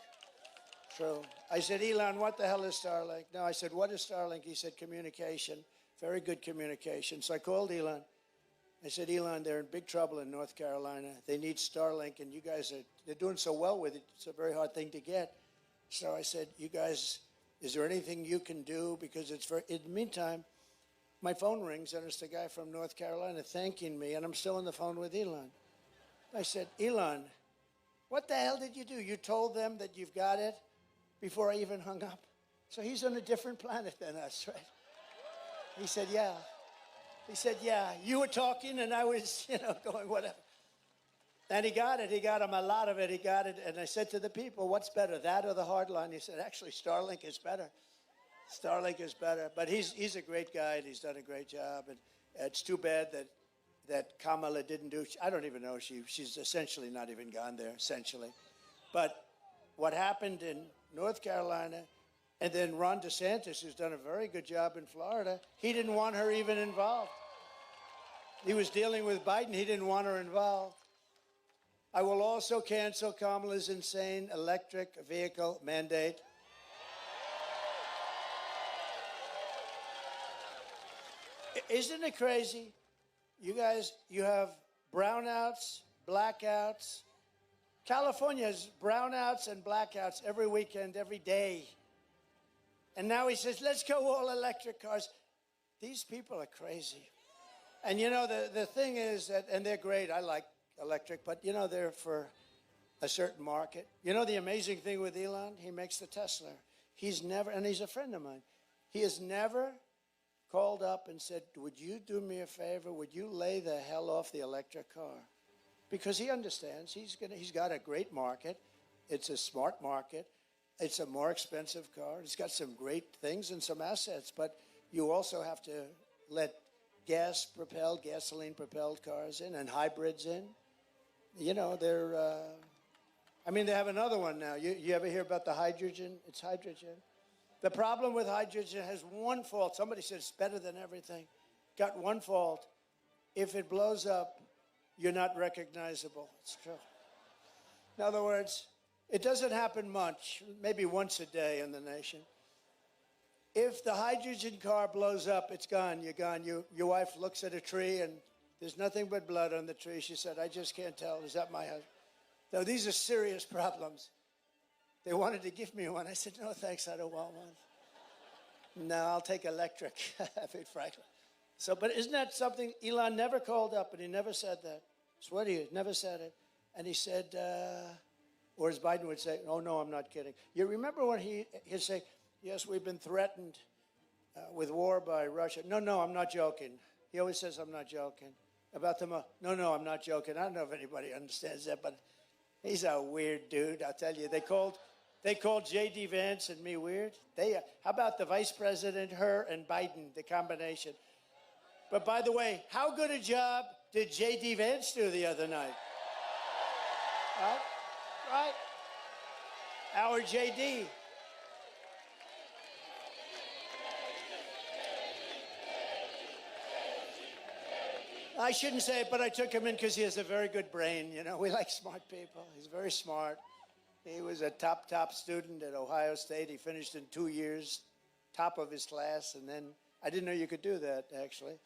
True. I said, Elon, what the hell is Starlink? No, I said, what is Starlink? He said, communication, very good communication. So I called Elon. I said, Elon, they're in big trouble in North Carolina. They need Starlink, and you guys they're doing so well with it. It's a very hard thing to get. So I said, you guys, is there anything you can do? Because it's very, in the meantime, my phone rings, and it's the guy from North Carolina thanking me, and I'm still on the phone with Elon. I said, Elon, what the hell did you do? You told them that you've got it before I even hung up. So he's on a different planet than us, right? He said, yeah. He said, yeah, you were talking and I was, going whatever. And he got it. He got him a lot of it. He got it. And I said to the people, what's better, that or the hard line? He said, actually, Starlink is better. Starlink is better. But he's a great guy, and he's done a great job. And it's too bad that Kamala didn't do. I don't even know. She's essentially not even gone there, essentially. But what happened in North Carolina, and then Ron DeSantis, who's done a very good job in Florida, he didn't want her even involved. He was dealing with Biden. He didn't want her involved. I will also cancel Kamala's insane electric vehicle mandate. Isn't it crazy? You guys, you have brownouts, blackouts. California has brownouts and blackouts every weekend, every day. And now he says, let's go all electric cars. These people are crazy. And the thing is that, and they're great, I like electric, but they're for a certain market. The amazing thing with Elon, he makes the Tesla. He's never, and he's a friend of mine, he has never called up and said, would you do me a favor? Would you lay the hell off the electric car? Because he understands he's got a great market. It's a smart market. It's a more expensive car. It's got some great things and some assets, but you also have to let gasoline-propelled cars in and hybrids in. They have another one now. You ever hear about the hydrogen? It's hydrogen. The problem with hydrogen has one fault. Somebody said it's better than everything. Got one fault. If it blows up, you're not recognizable. It's true. In other words, it doesn't happen much, maybe once a day in the nation. If the hydrogen car blows up, it's gone. You're gone. Your wife looks at a tree, and there's nothing but blood on the tree. She said, I just can't tell. Is that my husband? So these are serious problems. They wanted to give me one. I said, no, thanks, I don't want one. No, I'll take electric, frankly. But isn't that something? Elon never called up, and he never said that. I swear to you, never said it. And he said, or as Biden would say, oh, no, I'm not kidding. You remember when he'd say, yes, we've been threatened with war by Russia. No, I'm not joking. He always says, I'm not joking. About the no, I'm not joking. I don't know if anybody understands that, but he's a weird dude, I'll tell you. They called J.D. Vance and me weird. How about the vice president, her, and Biden, the combination? But by the way, how good a job did J.D. Vance do the other night? Right? Our J.D. I shouldn't say it, but I took him in because he has a very good brain. We like smart people. He's very smart. He was a top student at Ohio State. He finished in 2 years, top of his class. And then I didn't know you could do that, actually.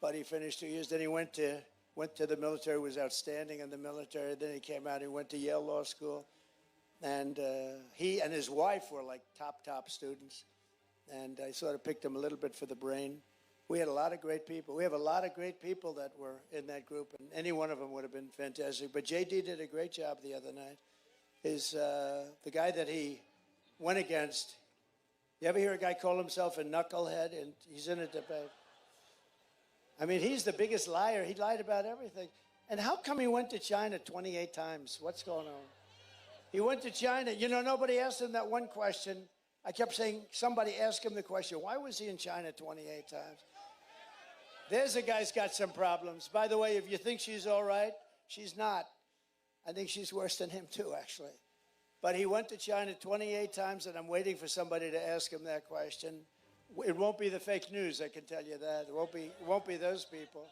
But he finished 2 years. Then he went to the military, was outstanding in the military. Then he came out, he went to Yale Law School. And he and his wife were like top students. And I sort of picked him a little bit for the brain. We had a lot of great people. We have a lot of great people that were in that group, and any one of them would have been fantastic. But J.D. did a great job the other night. The guy that he went against, you ever hear a guy call himself a knucklehead? And he's in a debate. I mean, he's the biggest liar. He lied about everything. And how come he went to China 28 times? What's going on? He went to China. Nobody asked him that one question. I kept saying, somebody ask him the question, why was he in China 28 times? There's a guy's got some problems. By the way, if you think she's all right, she's not. I think she's worse than him too, actually. But he went to China 28 times, and I'm waiting for somebody to ask him that question. It won't be the fake news, I can tell you that. It won't be those people.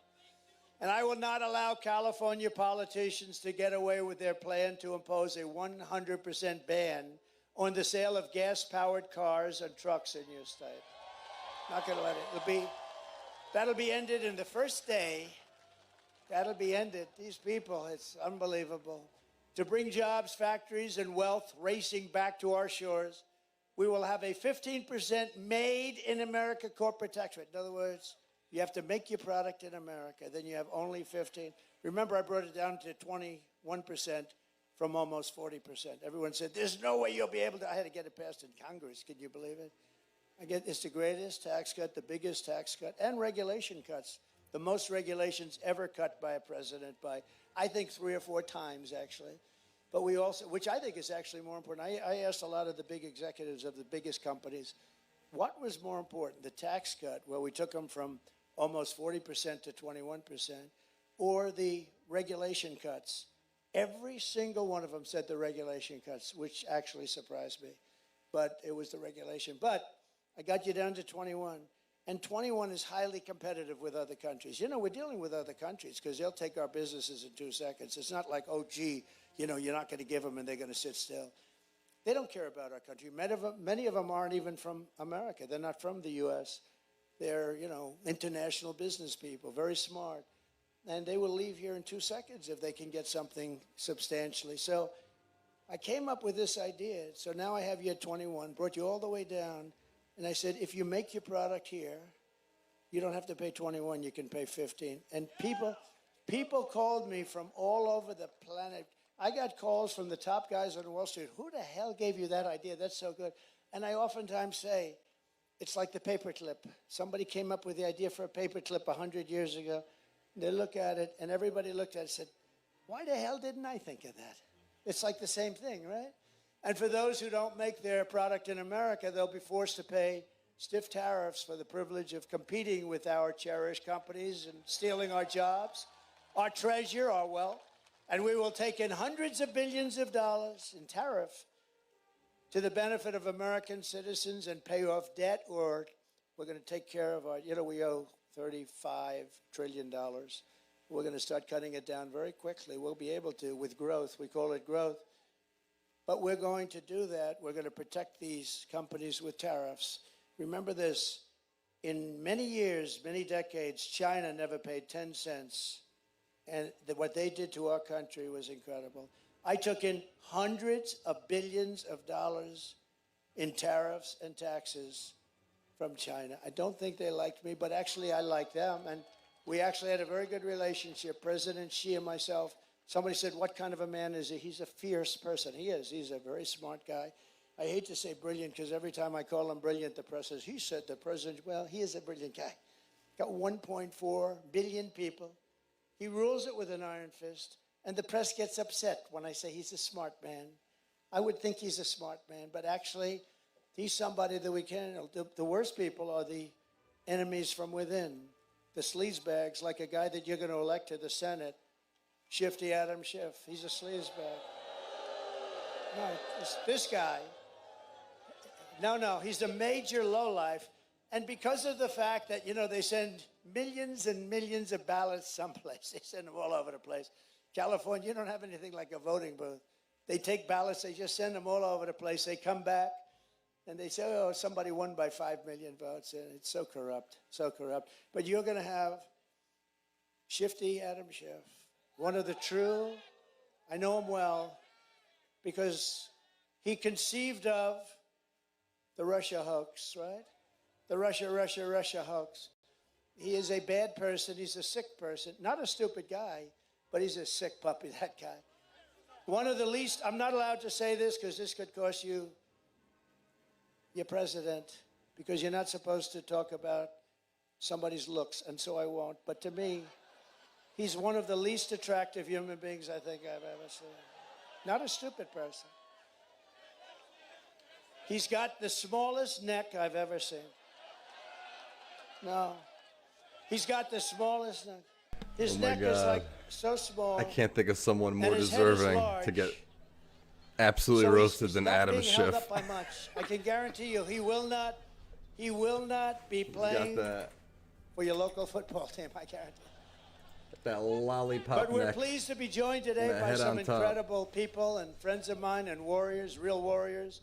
And I will not allow California politicians to get away with their plan to impose a 100% ban on the sale of gas-powered cars and trucks in your state. Not going to let it. That'll be ended in the first day. That'll be ended. These people, it's unbelievable. To bring jobs, factories, and wealth racing back to our shores, we will have a 15% made in America corporate tax rate. In other words, you have to make your product in America. Then you have only 15. Remember, I brought it down to 21% from almost 40%. Everyone said, there's no way you'll be able to. I had to get it passed in Congress. Can you believe it? It's the greatest tax cut, the biggest tax cut, and regulation cuts. The most regulations ever cut by a president by, I think, 3 or 4 times, actually. But we also, which I think is actually more important. I asked a lot of the big executives of the biggest companies, what was more important, the tax cut, where we took them from almost 40% to 21%, or the regulation cuts? Every single one of them said the regulation cuts, which actually surprised me. But it was the regulation. But I got you down to 21. And 21 is highly competitive with other countries. You know, we're dealing with other countries because they'll take our businesses in 2 seconds. It's not like, oh, gee, you know, you're not going to give them and they're going to sit still. They don't care about our country. Many of them aren't even from America. They're not from the U.S. They're, you know, international business people, very smart. And they will leave here in 2 seconds if they can get something substantially. So I came up with this idea. So now I have you at 21, brought you all the way down. And I said, if you make your product here, you don't have to pay 21, you can pay 15. And people called me from all over the planet. I got calls from the top guys on Wall Street. Who the hell gave you that idea? That's so good. And I oftentimes say, it's like the paperclip. Somebody came up with the idea for a paperclip 100 years ago. They look at it, and everybody looked at it and said, why the hell didn't I think of that? It's like the same thing, right? And for those who don't make their product in America, they'll be forced to pay stiff tariffs for the privilege of competing with our cherished companies and stealing our jobs, our treasure, our wealth. And we will take in hundreds of billions of dollars in tariff to the benefit of American citizens and pay off debt, or we're going to take care of our, you know, we owe $35 trillion. We're going to start cutting it down very quickly. We'll be able to with growth. We call it growth. But we're going to do that. We're going to protect these companies with tariffs. Remember this, in many years, many decades, China never paid 10 cents. And what they did to our country was incredible. I took in hundreds of billions of dollars in tariffs and taxes from China. I don't think they liked me, but actually I liked them. And we actually had a very good relationship, President Xi and myself. Somebody said, what kind of a man is he? He's a fierce person. He is. He's a very smart guy. I hate to say brilliant because every time I call him brilliant, the press says, he said the president, well, he is a brilliant guy. Got 1.4 billion people. He rules it with an iron fist. And the press gets upset when I say he's a smart man. I would think he's a smart man, but actually he's somebody that we can. The worst people are the enemies from within. The sleazebags, like a guy that you're going to elect to the Senate, Shifty Adam Schiff. He's a sleazebag. No, this guy. No, he's a major lowlife. And because of the fact that, you know, they send millions and millions of ballots someplace. They send them all over the place. California, you don't have anything like a voting booth. They take ballots, they just send them all over the place. They come back, and they say, oh, somebody won by 5 million votes. And it's so corrupt, so corrupt. But you're going to have Shifty Adam Schiff, one of the true, I know him well, because he conceived of the Russia hoax, right? The Russia hoax. He is a bad person. He's a sick person. Not a stupid guy, but he's a sick puppy, that guy. One of the least, I'm not allowed to say this because this could cost you your president, because you're not supposed to talk about somebody's looks, and so I won't. But to me, he's one of the least attractive human beings I think I've ever seen. Not a stupid person. He's got the smallest neck I've ever seen. No. He's got the smallest neck. His neck is like so small. I can't think of someone more deserving to get absolutely roasted than Adam Schiff. Held up by much. I can guarantee you he will not be playing for your local football team, I guarantee. That lollipop But we're neck. pleased to be joined today And the by head some on top. incredible people and friends of mine and warriors, real warriors,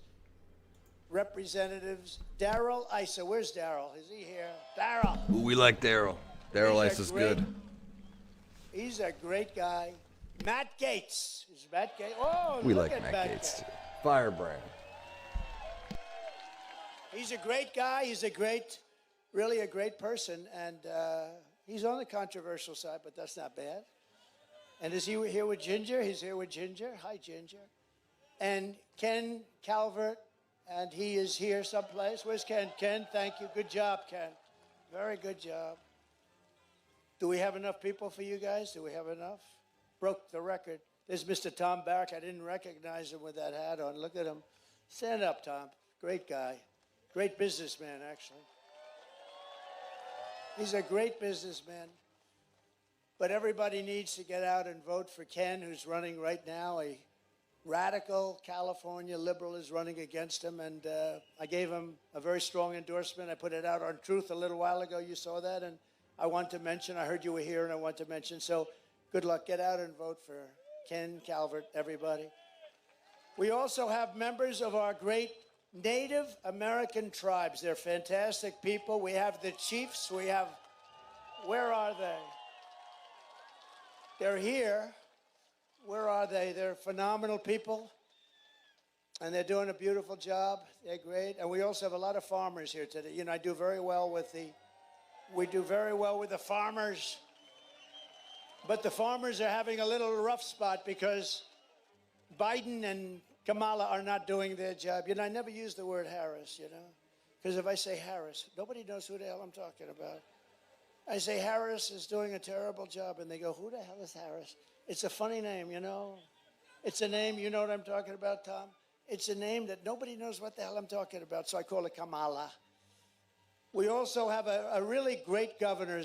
representatives. Daryl Issa, where's Daryl? Is he here? Daryl. Ooh, we like Daryl. Daryl He's Ice a is great- good. He's a great guy. Matt Gaetz. Is Matt Gaetz? Oh, We look like at Matt Gaetz too. Firebrand. He's a great guy. He's really a great person. And he's on the controversial side, but that's not bad. And is he here with Ginger? He's here with Ginger. Hi, Ginger. And Ken Calvert, and he is here someplace. Where's Ken? Ken, thank you. Good job, Ken. Very good job. Do we have enough people for you guys? Do we have enough? Broke the record. There's Mr. Tom Barrack. I didn't recognize him with that hat on. Look at him. Stand up, Tom. Great guy. Great businessman, actually. He's a great businessman. But everybody needs to get out and vote for Ken, who's running right now. A radical California liberal is running against him, and I gave him a very strong endorsement. I put it out on Truth a little while ago. You saw that, and I want to mention, I heard you were here, and I want to mention, so good luck. Get out and vote for Ken Calvert, everybody. We also have members of our great Native American tribes. They're fantastic people. We have the chiefs. We have, where are they? They're here. Where are they? They're phenomenal people, and they're doing a beautiful job. They're great. And we also have a lot of farmers here today. You know, we do very well with the farmers. But the farmers are having a little rough spot because Biden and Kamala are not doing their job. You know, I never use the word Harris, you know, because if I say Harris, nobody knows who the hell I'm talking about. I say Harris is doing a terrible job, and they go, who the hell is Harris? It's a funny name, you know. It's a name, you know what I'm talking about, Tom? It's a name that nobody knows what the hell I'm talking about, so I call it Kamala. We also have a really great governor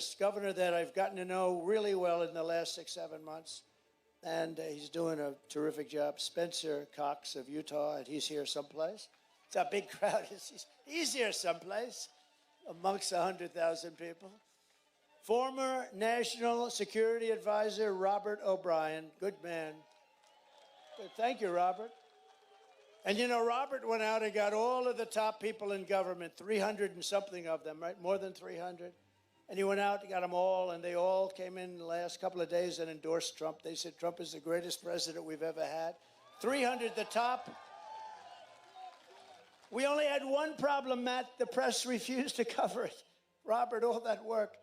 that I've gotten to know really well in the last 6-7 months, and he's doing a terrific job. Spencer Cox of Utah, and he's here someplace. It's a big crowd. He's here someplace amongst 100,000 people. Former National Security Advisor Robert O'Brien, good man. Thank you, Robert. And you know, Robert went out and got all of the top people in government, 300 and something of them, right? More than 300. And he went out and got them all, and they all came in the last couple of days and endorsed Trump. They said Trump is the greatest president we've ever had. 300, the top. We only had one problem, Matt. The press refused to cover it. Robert, all that work.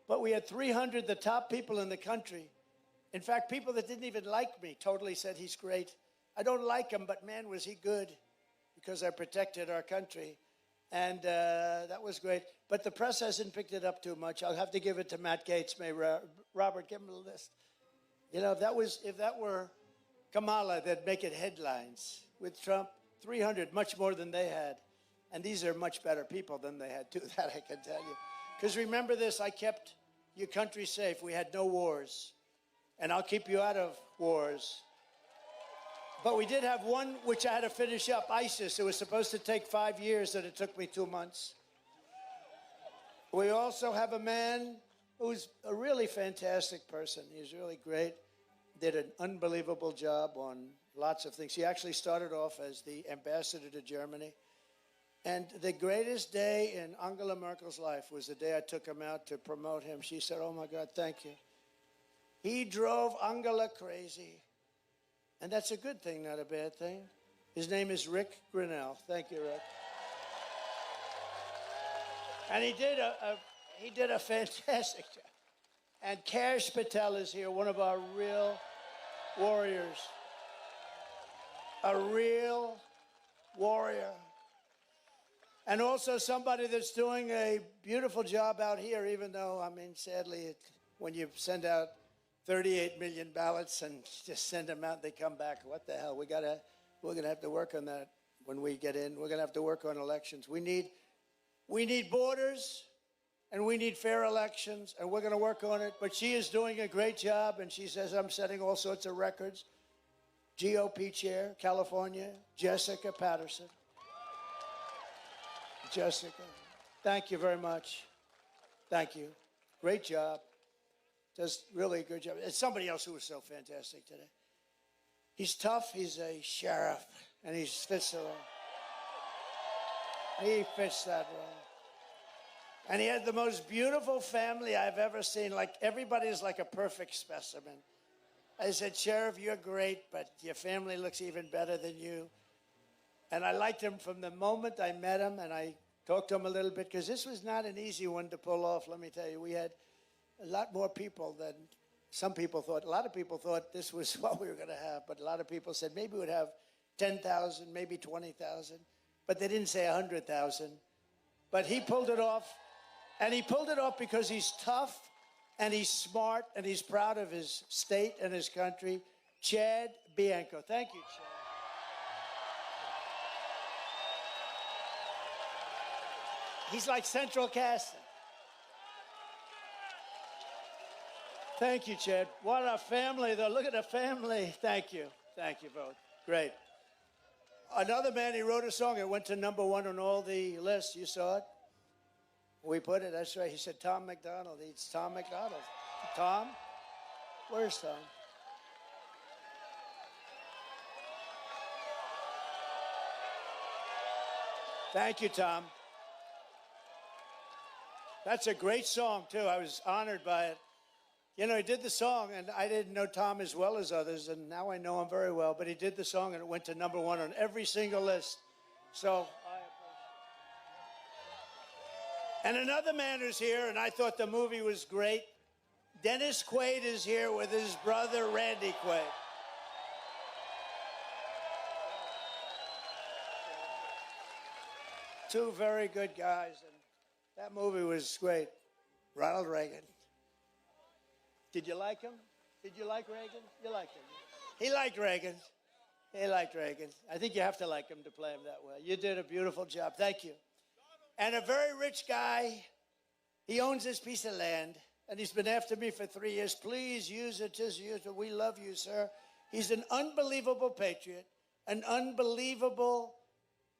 But we had 300, the top people in the country. In fact, people that didn't even like me totally said he's great. I don't like him, but man, was he good because I protected our country. And that was great. But the press hasn't picked it up too much. I'll have to give it to Matt Gaetz. Robert, give him a list. You know, if that were Kamala, they'd make it headlines. With Trump, 300, much more than they had. And these are much better people than they had, too, that I can tell you. Because remember this, I kept your country safe. We had no wars. And I'll keep you out of wars. But we did have one which I had to finish up, ISIS. It was supposed to take 5 years, and it took me 2 months. We also have a man who's a really fantastic person. He's really great. Did an unbelievable job on lots of things. He actually started off as the ambassador to Germany. And the greatest day in Angela Merkel's life was the day I took him out to promote him. She said, oh, my God, thank you. He drove Angela crazy. And that's a good thing, not a bad thing. His name is Rick Grinnell. Thank you, Rick. And he did a fantastic job. And Kash Patel is here, one of our real warriors. A real warrior. And also somebody that's doing a beautiful job out here, even though, I mean, sadly, when you send out 38 million ballots and just send them out, they come back. What the hell? We're going to have to work on that when we get in. We're going to have to work on elections. We need borders, and we need fair elections, and we're going to work on it. But she is doing a great job, and she says I'm setting all sorts of records. GOP chair, California, Jessica Patterson. Jessica, thank you very much. Thank you. Great job. Does really a good job. It's somebody else who was so fantastic today. He's tough. He's a sheriff, and he fits the role. He fits that role. And he had the most beautiful family I've ever seen. Like, everybody's like a perfect specimen. I said, Sheriff, you're great, but your family looks even better than you. And I liked him from the moment I met him, and I talked to him a little bit, because this was not an easy one to pull off, let me tell you. We had a lot more people than some people thought. A lot of people thought this was what we were going to have, but a lot of people said maybe we'd have 10,000, maybe 20,000, but they didn't say 100,000. But he pulled it off, and he pulled it off because he's tough, and he's smart, and he's proud of his state and his country. Chad Bianco. Thank you, Chad. He's like central casting. Thank you, Chad. What a family, though. Look at the family. Thank you. Thank you both. Great. Another man, he wrote a song. It went to #1 on all the lists. You saw it? We put it. That's right. He said, Tom McDonald. It's Tom McDonald. Tom? Where's Tom? Thank you, Tom. That's a great song, too. I was honored by it. You know, he did the song, and I didn't know Tom as well as others, and now I know him very well, but he did the song, and it went to #1 on every single list. So, I appreciate it. And another man who's here, and I thought the movie was great, Dennis Quaid is here with his brother, Randy Quaid. Two very good guys, and that movie was great. Ronald Reagan. Did you like him? Did you like Reagan? You liked him. He liked Reagan. He liked Reagan. I think you have to like him to play him that well. You did a beautiful job. Thank you. And a very rich guy. He owns this piece of land, and he's been after me for 3 years. Please use it. Just use it. We love you, sir. He's an unbelievable patriot, an unbelievable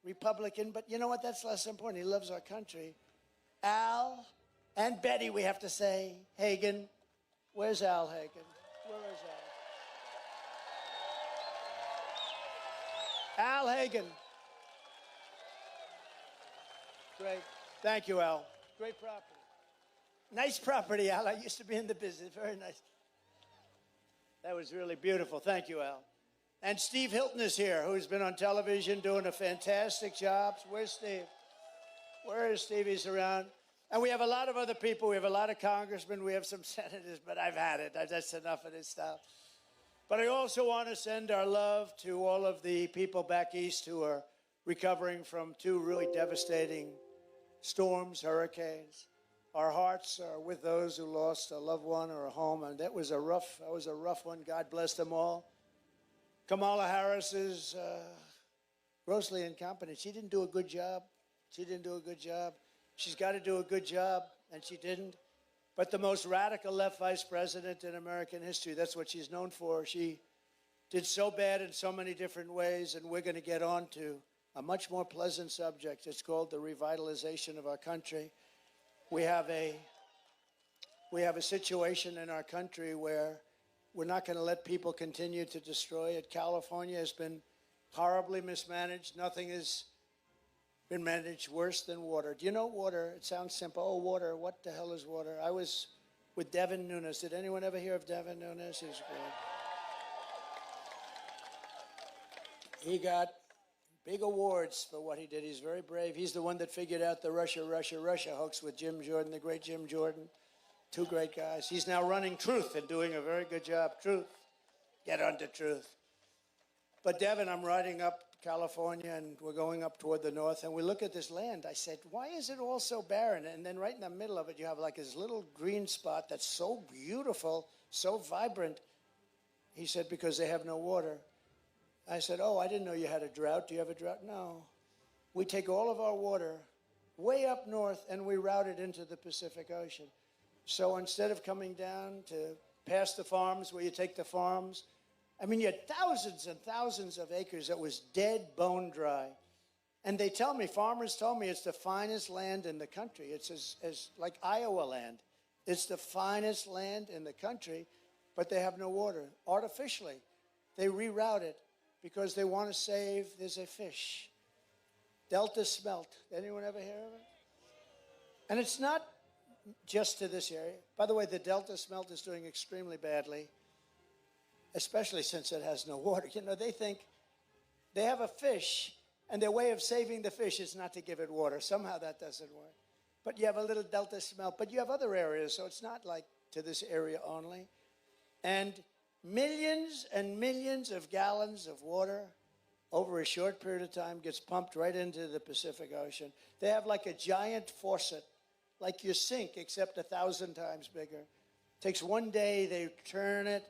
Republican. But you know what? That's less important. He loves our country. Al and Betty, we have to say, Hagen. Where's Al Hagen? Where is Al? Al Hagen. Great. Thank you, Al. Great property. Nice property, Al. I used to be in the business. Very nice. That was really beautiful. Thank you, Al. And Steve Hilton is here, who's been on television doing a fantastic job. Where's Steve? Where is Steve? He's around. And we have a lot of other people. We have a lot of congressmen. We have some senators, but I've had it. That's enough of this stuff. But I also want to send our love to all of the people back east who are recovering from 2 really devastating storms, hurricanes. Our hearts are with those who lost a loved one or a home, and that was a rough one. God bless them all. Kamala Harris is grossly incompetent. She didn't do a good job. She's got to do a good job, and she didn't. But the most radical left vice president in American history, that's what she's known for. She did so bad in so many different ways, and we're going to get on to a much more pleasant subject. It's called the revitalization of our country. We have a situation in our country where we're not going to let people continue to destroy it. California has been horribly mismanaged. Nothing has been managed worse than water. Do you know water? It sounds simple. Oh, water. What the hell is water? I was with Devin Nunes. Did anyone ever hear of Devin Nunes? He's great. He got big awards for what he did. He's very brave. He's the one that figured out the Russia hoax with Jim Jordan, the great Jim Jordan. 2 great guys. He's now running Truth and doing a very good job. Truth. Get onto Truth. But Devin, I'm riding up California, and we're going up toward the north, and we look at this land. I said, why is it all so barren? And then right in the middle of it, you have like this little green spot that's so beautiful, so vibrant. He said, because they have no water. I said, oh, I didn't know you had a drought. Do you have a drought? No. We take all of our water way up north, and we route it into the Pacific Ocean. So instead of coming down to past the farms where you take the farms, I mean, you had thousands and thousands of acres that was dead, bone dry. And they tell me, farmers told me, it's the finest land in the country. It's as like Iowa land. It's the finest land in the country, but they have no water. Artificially, they reroute it because they want to save, there's a fish, Delta smelt. Anyone ever hear of it? And it's not just to this area. By the way, the Delta smelt is doing extremely badly, especially since it has no water. You know, they think they have a fish, and their way of saving the fish is not to give it water. Somehow that doesn't work. But you have a little Delta smelt, but you have other areas, so it's not like to this area only. And millions and millions of gallons of water over a short period of time gets pumped right into the Pacific Ocean. They have like a giant faucet, like your sink, except 1,000 times bigger. Takes one day, they turn it.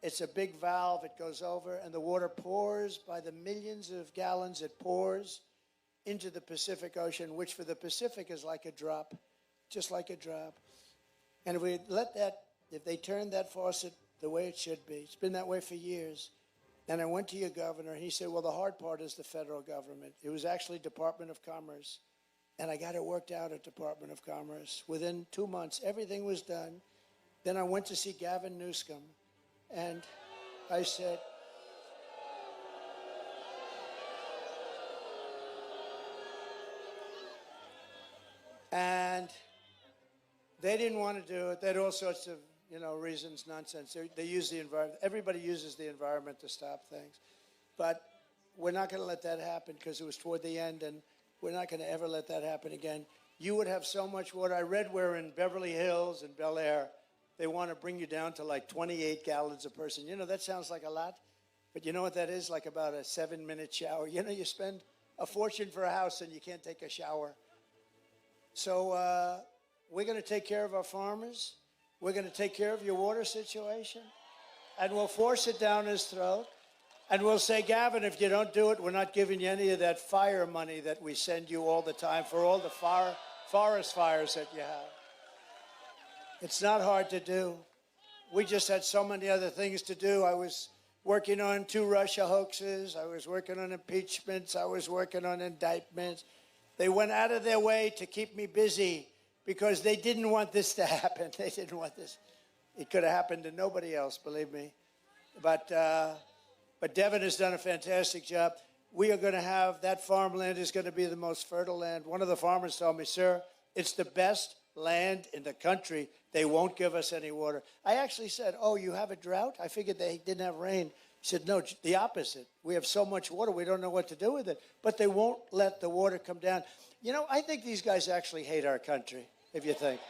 It's a big valve, it goes over, and the water pours by the millions of gallons. It pours into the Pacific Ocean, which for the Pacific is like a drop, just like a drop. And if we let that, if they turn that faucet the way it should be, it's been that way for years. And I went to your governor, and he said, well, the hard part is the federal government. It was actually Department of Commerce. And I got it worked out at Department of Commerce. Within 2 months, everything was done. Then I went to see Gavin Newsom, and I said, and they didn't want to do it. They had all sorts of, reasons, nonsense. They use the environment. Everybody uses the environment to stop things. But we're not going to let that happen because it was toward the end, and we're not going to ever let that happen again. You would have so much water. I read where in Beverly Hills and Bel Air, they want to bring you down to like 28 gallons a person. That sounds like a lot, but you know what that is? Like about a 7-minute shower. You spend a fortune for a house and you can't take a shower. So we're going to take care of our farmers. We're going to take care of your water situation, and we'll force it down his throat. And we'll say, Gavin, if you don't do it, we're not giving you any of that fire money that we send you all the time for all the forest fires that you have. It's not hard to do. We just had so many other things to do. I was working on 2 Russia hoaxes. I was working on impeachments. I was working on indictments. They went out of their way to keep me busy because they didn't want this to happen. They didn't want this. It could have happened to nobody else, believe me. But Devin has done a fantastic job. We are going to have, that farmland is going to be the most fertile land. One of the farmers told me, sir, it's the best land in the country. They won't give us any water. I actually said, oh, you have a drought? I figured they didn't have rain. He said, no, the opposite. We have so much water, we don't know what to do with it. But they won't let the water come down. I think these guys actually hate our country, if you think.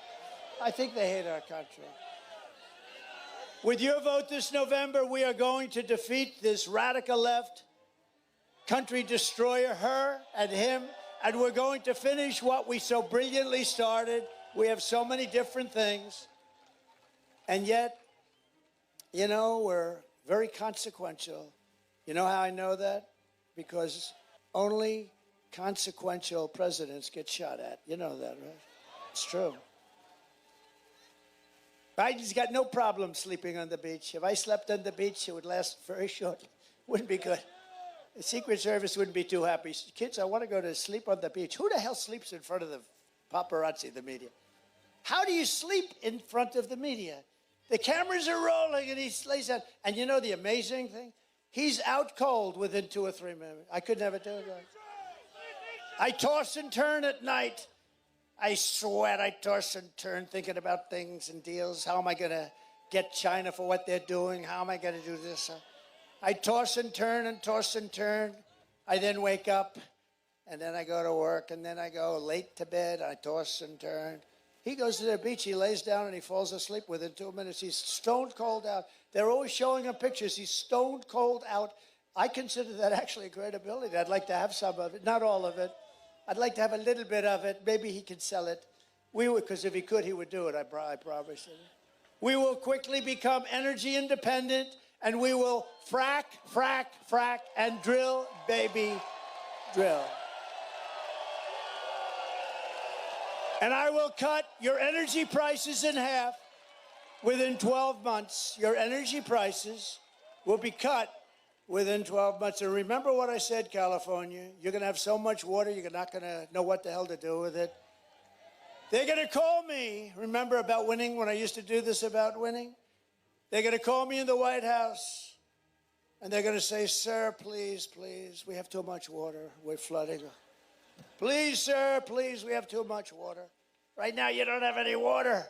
I think they hate our country. With your vote this November, we are going to defeat this radical left country destroyer, her and him, and we're going to finish what we so brilliantly started. We have so many different things, and yet, we're very consequential. You know how I know that? Because only consequential presidents get shot at. You know that, right? It's true. Biden's got no problem sleeping on the beach. If I slept on the beach, it would last very short. Wouldn't be good. The Secret Service wouldn't be too happy. Kids, I want to go to sleep on the beach. Who the hell sleeps in front of the paparazzi, the media? How do you sleep in front of the media? The cameras are rolling and he lays down. And you know the amazing thing? He's out cold within 2 or 3 minutes. I could never do that. I toss and turn at night. I sweat, I toss and turn thinking about things and deals. How am I going to get China for what they're doing? How am I going to do this? I toss and turn and toss and turn. I then wake up, and then I go to work, and then I go late to bed. I toss and turn. He goes to the beach, he lays down, and he falls asleep within 2 minutes. He's stone cold out. They're always showing him pictures. He's stone cold out. I consider that actually a great ability. I'd like to have some of it, not all of it. I'd like to have a little bit of it. Maybe he could sell it. We would, because if he could, he would do it. I promise you. We will quickly become energy independent, and we will frack, frack, frack, and drill, baby, drill. And I will cut your energy prices in half within 12 months. Your energy prices will be cut within 12 months. And remember what I said, California. You're going to have so much water, you're not going to know what the hell to do with it. They're going to call me, remember about winning, when I used to do this about winning? They're going to call me in the White House, and they're going to say, sir, please, please, we have too much water. We're flooding. Please, sir, please, we have too much water. Right now, you don't have any water.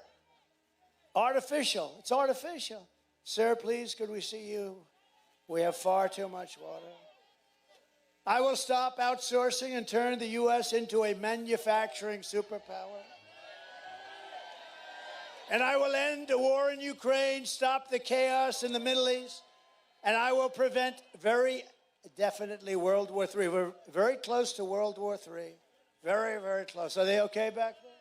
Artificial. It's artificial. Sir, please, could we see you? We have far too much water. I will stop outsourcing and turn the U.S. into a manufacturing superpower. And I will end the war in Ukraine, stop the chaos in the Middle East, and I will prevent very definitely World War III. We're very close to World War III. Very, very close. Are they okay back there?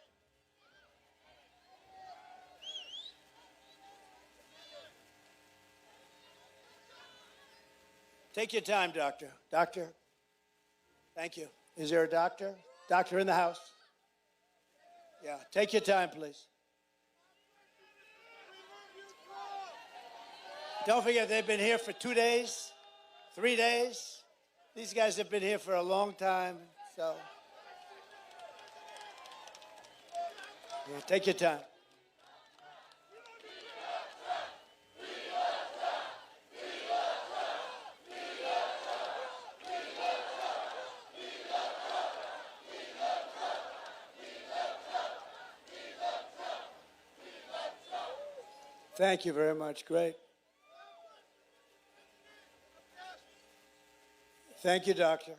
Take your time, doctor. Doctor, thank you. Is there a doctor? Doctor in the house? Yeah, take your time, please. Don't forget, they've been here for 2 days, 3 days. These guys have been here for a long time, so. Yeah, take your time. Thank you very much. Great. Thank you, doctor.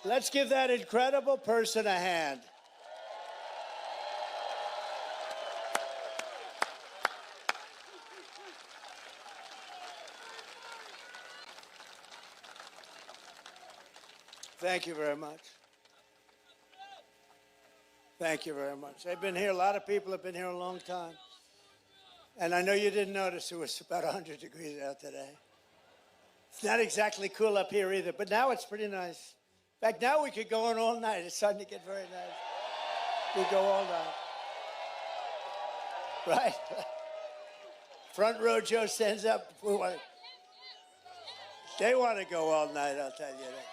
Let's give that incredible person a hand. Thank you very much. Thank you very much. They've been here, a lot of people have been here a long time. And I know you didn't notice it was about 100 degrees out today. It's not exactly cool up here either, but now it's pretty nice. In fact, now we could go on all night. It's starting to get very nice. We go all night. Right? Front row Joe stands up. They want to go all night, I'll tell you that.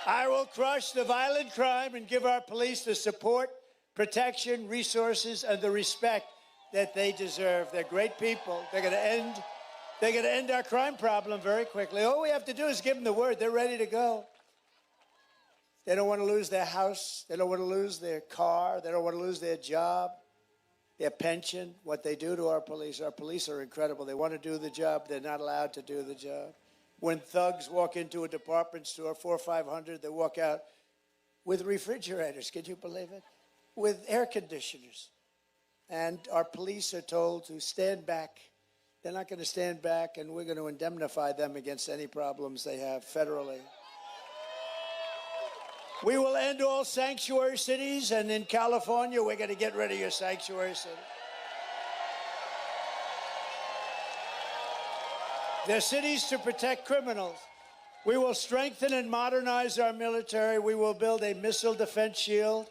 I will crush the violent crime and give our police the support, protection, resources, and the respect that they deserve. They're great people. They're going to end our crime problem very quickly. All we have to do is give them the word. They're ready to go. They don't want to lose their house. They don't want to lose their car. They don't want to lose their job, their pension, what they do to our police. Our police are incredible. They want to do the job. They're not allowed to do the job. When thugs walk into a department store, 400 or 500, they walk out with refrigerators. Can you believe it? With air conditioners. And our police are told to stand back. They're not going to stand back, and we're going to indemnify them against any problems they have federally. We will end all sanctuary cities, and in California, we're going to get rid of your sanctuary city. They're cities to protect criminals. We will strengthen and modernize our military. We will build a missile defense shield,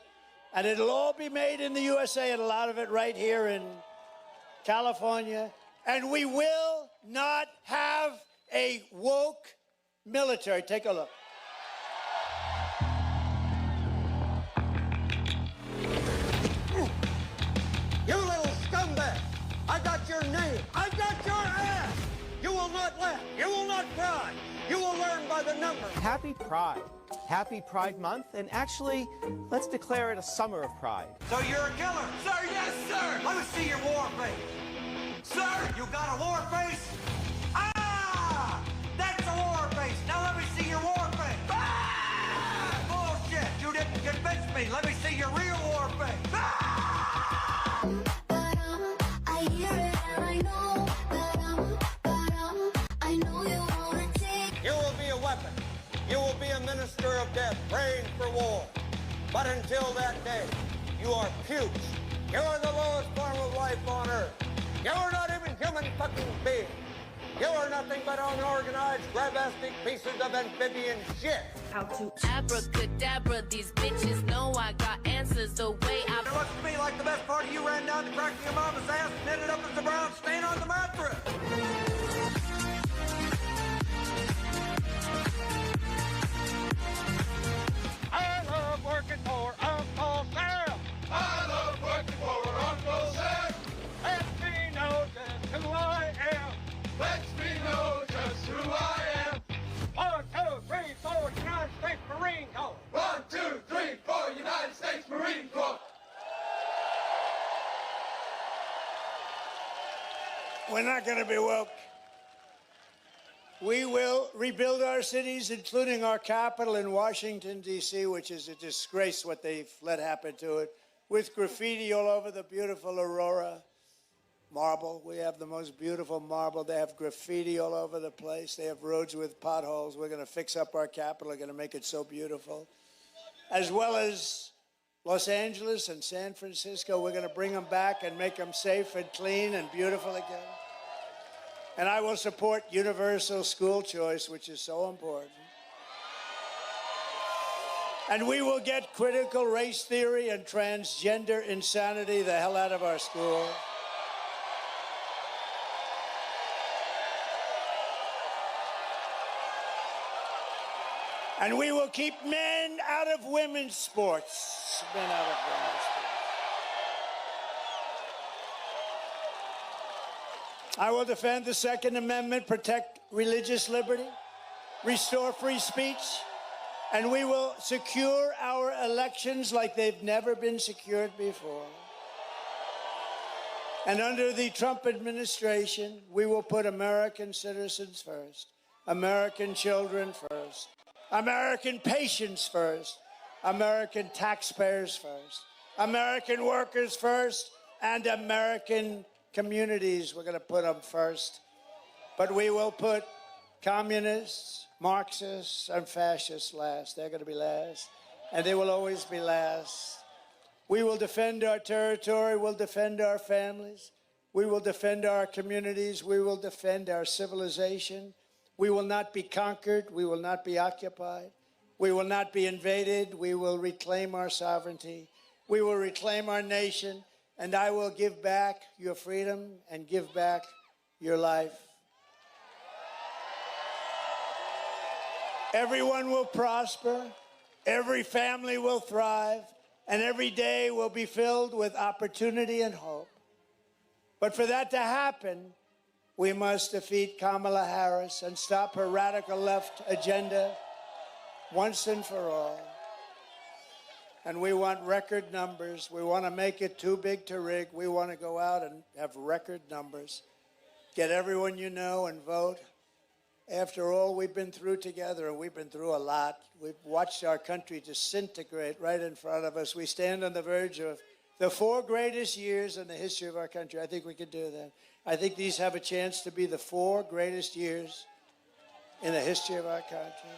and it'll all be made in the USA, and a lot of it right here in California. And we will not have a woke military. Take a look. You little scumbag! I got your name. I got your ass! You will not laugh. You will not cry. You will learn by the numbers. Happy Pride. Happy Pride Month, and actually, let's declare it a summer of pride. So you're a killer? Sir, yes, sir! Let me see your war face. Sir, you got a war face? Ah! That's a war face. Now let me see your war face. Ah! Bullshit. You didn't convince me. Let me see your real war face. Ah! I hear it and I know I know you wanna take. You will be a weapon. You will be a minister of death, praying for war. But until that day, you are pukes. You are the lowest form of life on earth. You are not even human fucking beings. You are nothing but unorganized, grabastic pieces of amphibian shit. How to abracadabra, these bitches know I got answers the way I... It looks to me like the best part of you ran down the crack of your mama's ass and ended up as a brown stain on the mattress. We're not going to be woke. We will rebuild our cities, including our capital in Washington, D.C., which is a disgrace what they've let happen to it, with graffiti all over the beautiful Aurora marble. We have the most beautiful marble. They have graffiti all over the place. They have roads with potholes. We're going to fix up our capital. We're going to make it so beautiful. As well as Los Angeles and San Francisco, we're going to bring them back and make them safe and clean and beautiful again. And I will support universal school choice, which is so important. And we will get critical race theory and transgender insanity the hell out of our school. And we will keep men out of women's sports. Men out of women's sports. I will defend the Second Amendment, protect religious liberty, restore free speech, and we will secure our elections like they've never been secured before. And under the Trump administration, we will put American citizens first, American children first, American patients first, American taxpayers first, American workers first, and American communities. We're going to put them first. But we will put communists, Marxists, and fascists last. They're going to be last. And they will always be last. We will defend our territory. We'll defend our families. We will defend our communities. We will defend our civilization. We will not be conquered. We will not be occupied. We will not be invaded. We will reclaim our sovereignty. We will reclaim our nation. And I will give back your freedom and give back your life. Everyone will prosper, every family will thrive, and every day will be filled with opportunity and hope. But for that to happen, we must defeat Kamala Harris and stop her radical left agenda once and for all. And we want record numbers. We want to make it too big to rig. We want to go out and have record numbers. Get everyone you know and vote. After all we've been through together, and we've been through a lot, we've watched our country disintegrate right in front of us. We stand on the verge of the 4 greatest years in the history of our country. I think we can do that. I think these have a chance to be the 4 greatest years in the history of our country.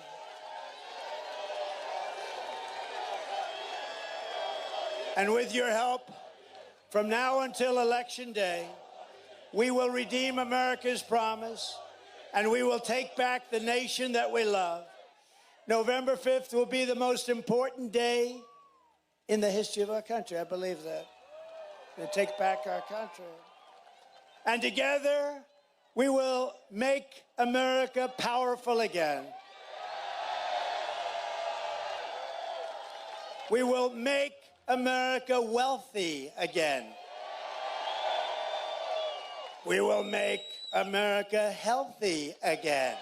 And with your help, from now until Election Day, we will redeem America's promise, and we will take back the nation that we love. November 5th will be the most important day in the history of our country. I believe that. We'll take back our country. And together, we will make America powerful again. We will make America wealthy again. We will make America healthy again.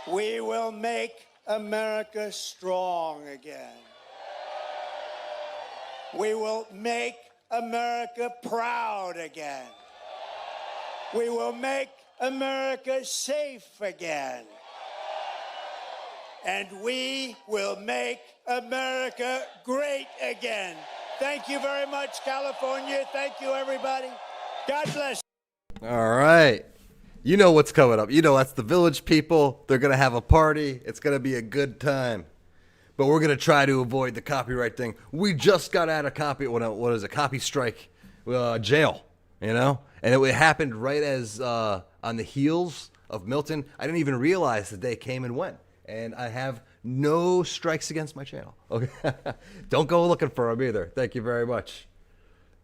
We will make America strong again. We will make America proud again. We will make America safe again. And we will make America great again. Thank you very much, California. Thank you, everybody. God bless. All right. You know what's coming up. You know that's the Village People. They're going to have a party. It's going to be a good time. But we're going to try to avoid the copyright thing. We just got out of copy strike jail, you know? And it happened right as on the heels of Milton. I didn't even realize the day came and went. And I have no strikes against my channel. Okay, don't go looking for them either. Thank you very much.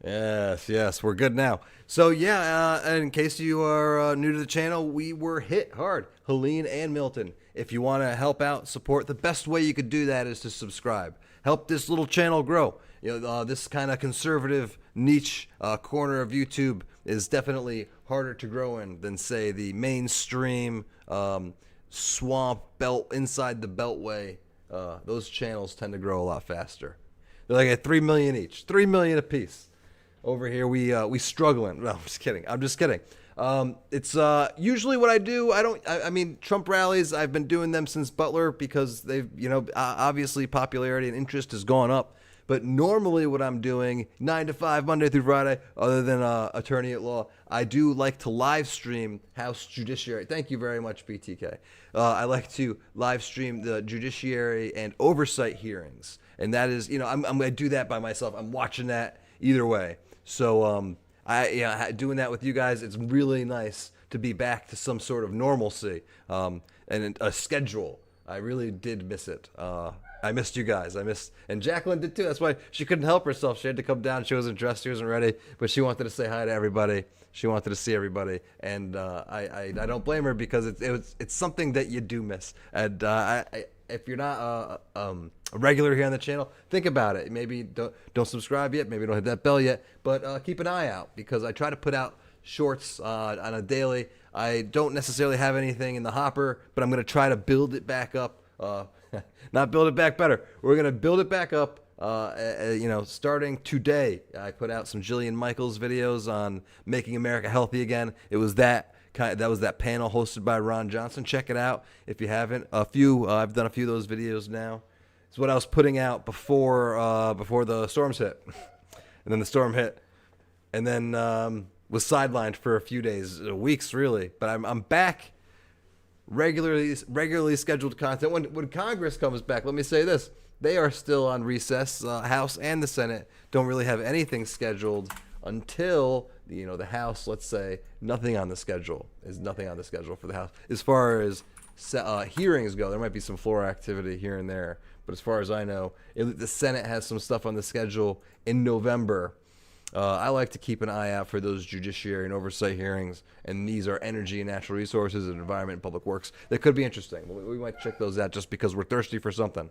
Yes, we're good now. So yeah, in case you are new to the channel, we were hit hard, Helene and Milton. If you want to help out, support, the best way you could do that is to subscribe. Help this little channel grow. You know, this kind of conservative niche corner of YouTube is definitely harder to grow in than, say, the mainstream swamp belt inside the beltway. Those channels tend to grow a lot faster. They're like at 3 million each, 3 million a piece. Over here, we struggling. No, I'm just kidding. It's usually what I do. I mean, Trump rallies, I've been doing them since Butler because they've, obviously popularity and interest has gone up. But normally what I'm doing, 9 to 5, Monday through Friday, other than attorney at law, I do like to live stream House Judiciary. Thank you very much, BTK. I like to live stream the Judiciary and Oversight hearings. And that is, I'm going to do that by myself. I'm watching that either way. So doing that with you guys, it's really nice to be back to some sort of normalcy and a schedule. I really did miss it. I missed you guys. And Jacqueline did too. That's why she couldn't help herself. She had to come down. She wasn't dressed. She wasn't ready, but she wanted to say hi to everybody. She wanted to see everybody, and I don't blame her because it's something that you do miss. And if you're not a regular here on the channel, think about it. Maybe don't subscribe yet. Maybe don't hit that bell yet. But keep an eye out because I try to put out shorts on a daily. I don't necessarily have anything in the hopper, but I'm going to try to build it back up. Not build it back better. We're going to build it back up, starting today. I put out some Jillian Michaels videos on making America healthy again. It was that was that panel hosted by Ron Johnson. Check it out if you haven't. I've done a few of those videos now. It's what I was putting out before the storms hit. And then the storm hit. And then was sidelined for a few days, weeks really. But I'm back. Regularly scheduled content. When Congress comes back, let me say this. They are still on recess. House and the Senate don't really have anything scheduled until the House, let's say, nothing on the schedule for the House. As far as hearings go, there might be some floor activity here and there. But as far as I know, the Senate has some stuff on the schedule in November. I like to keep an eye out for those judiciary and oversight hearings, and these are energy and natural resources and environment and public works. That could be interesting. We might check those out just because we're thirsty for something.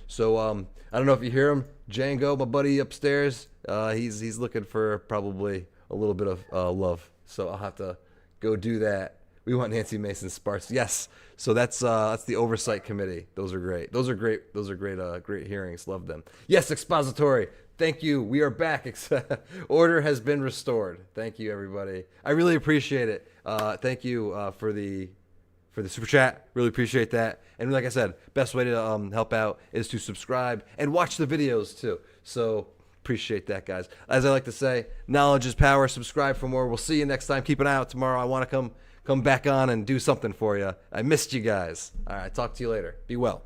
So I don't know if you hear him, Django, my buddy upstairs. He's looking for probably a little bit of love. So I'll have to go do that. We want Nancy Mason Sparks. Yes. So that's the oversight committee. Those are great. Those are great hearings. Love them. Yes, expository. Thank you. We are back. Order has been restored. Thank you, everybody. I really appreciate it. Thank you for the super chat. Really appreciate that. And like I said, best way to help out is to subscribe and watch the videos too. So appreciate that, guys. As I like to say, knowledge is power. Subscribe for more. We'll see you next time. Keep an eye out tomorrow. I want to come back on and do something for you. I missed you guys. All right. Talk to you later. Be well.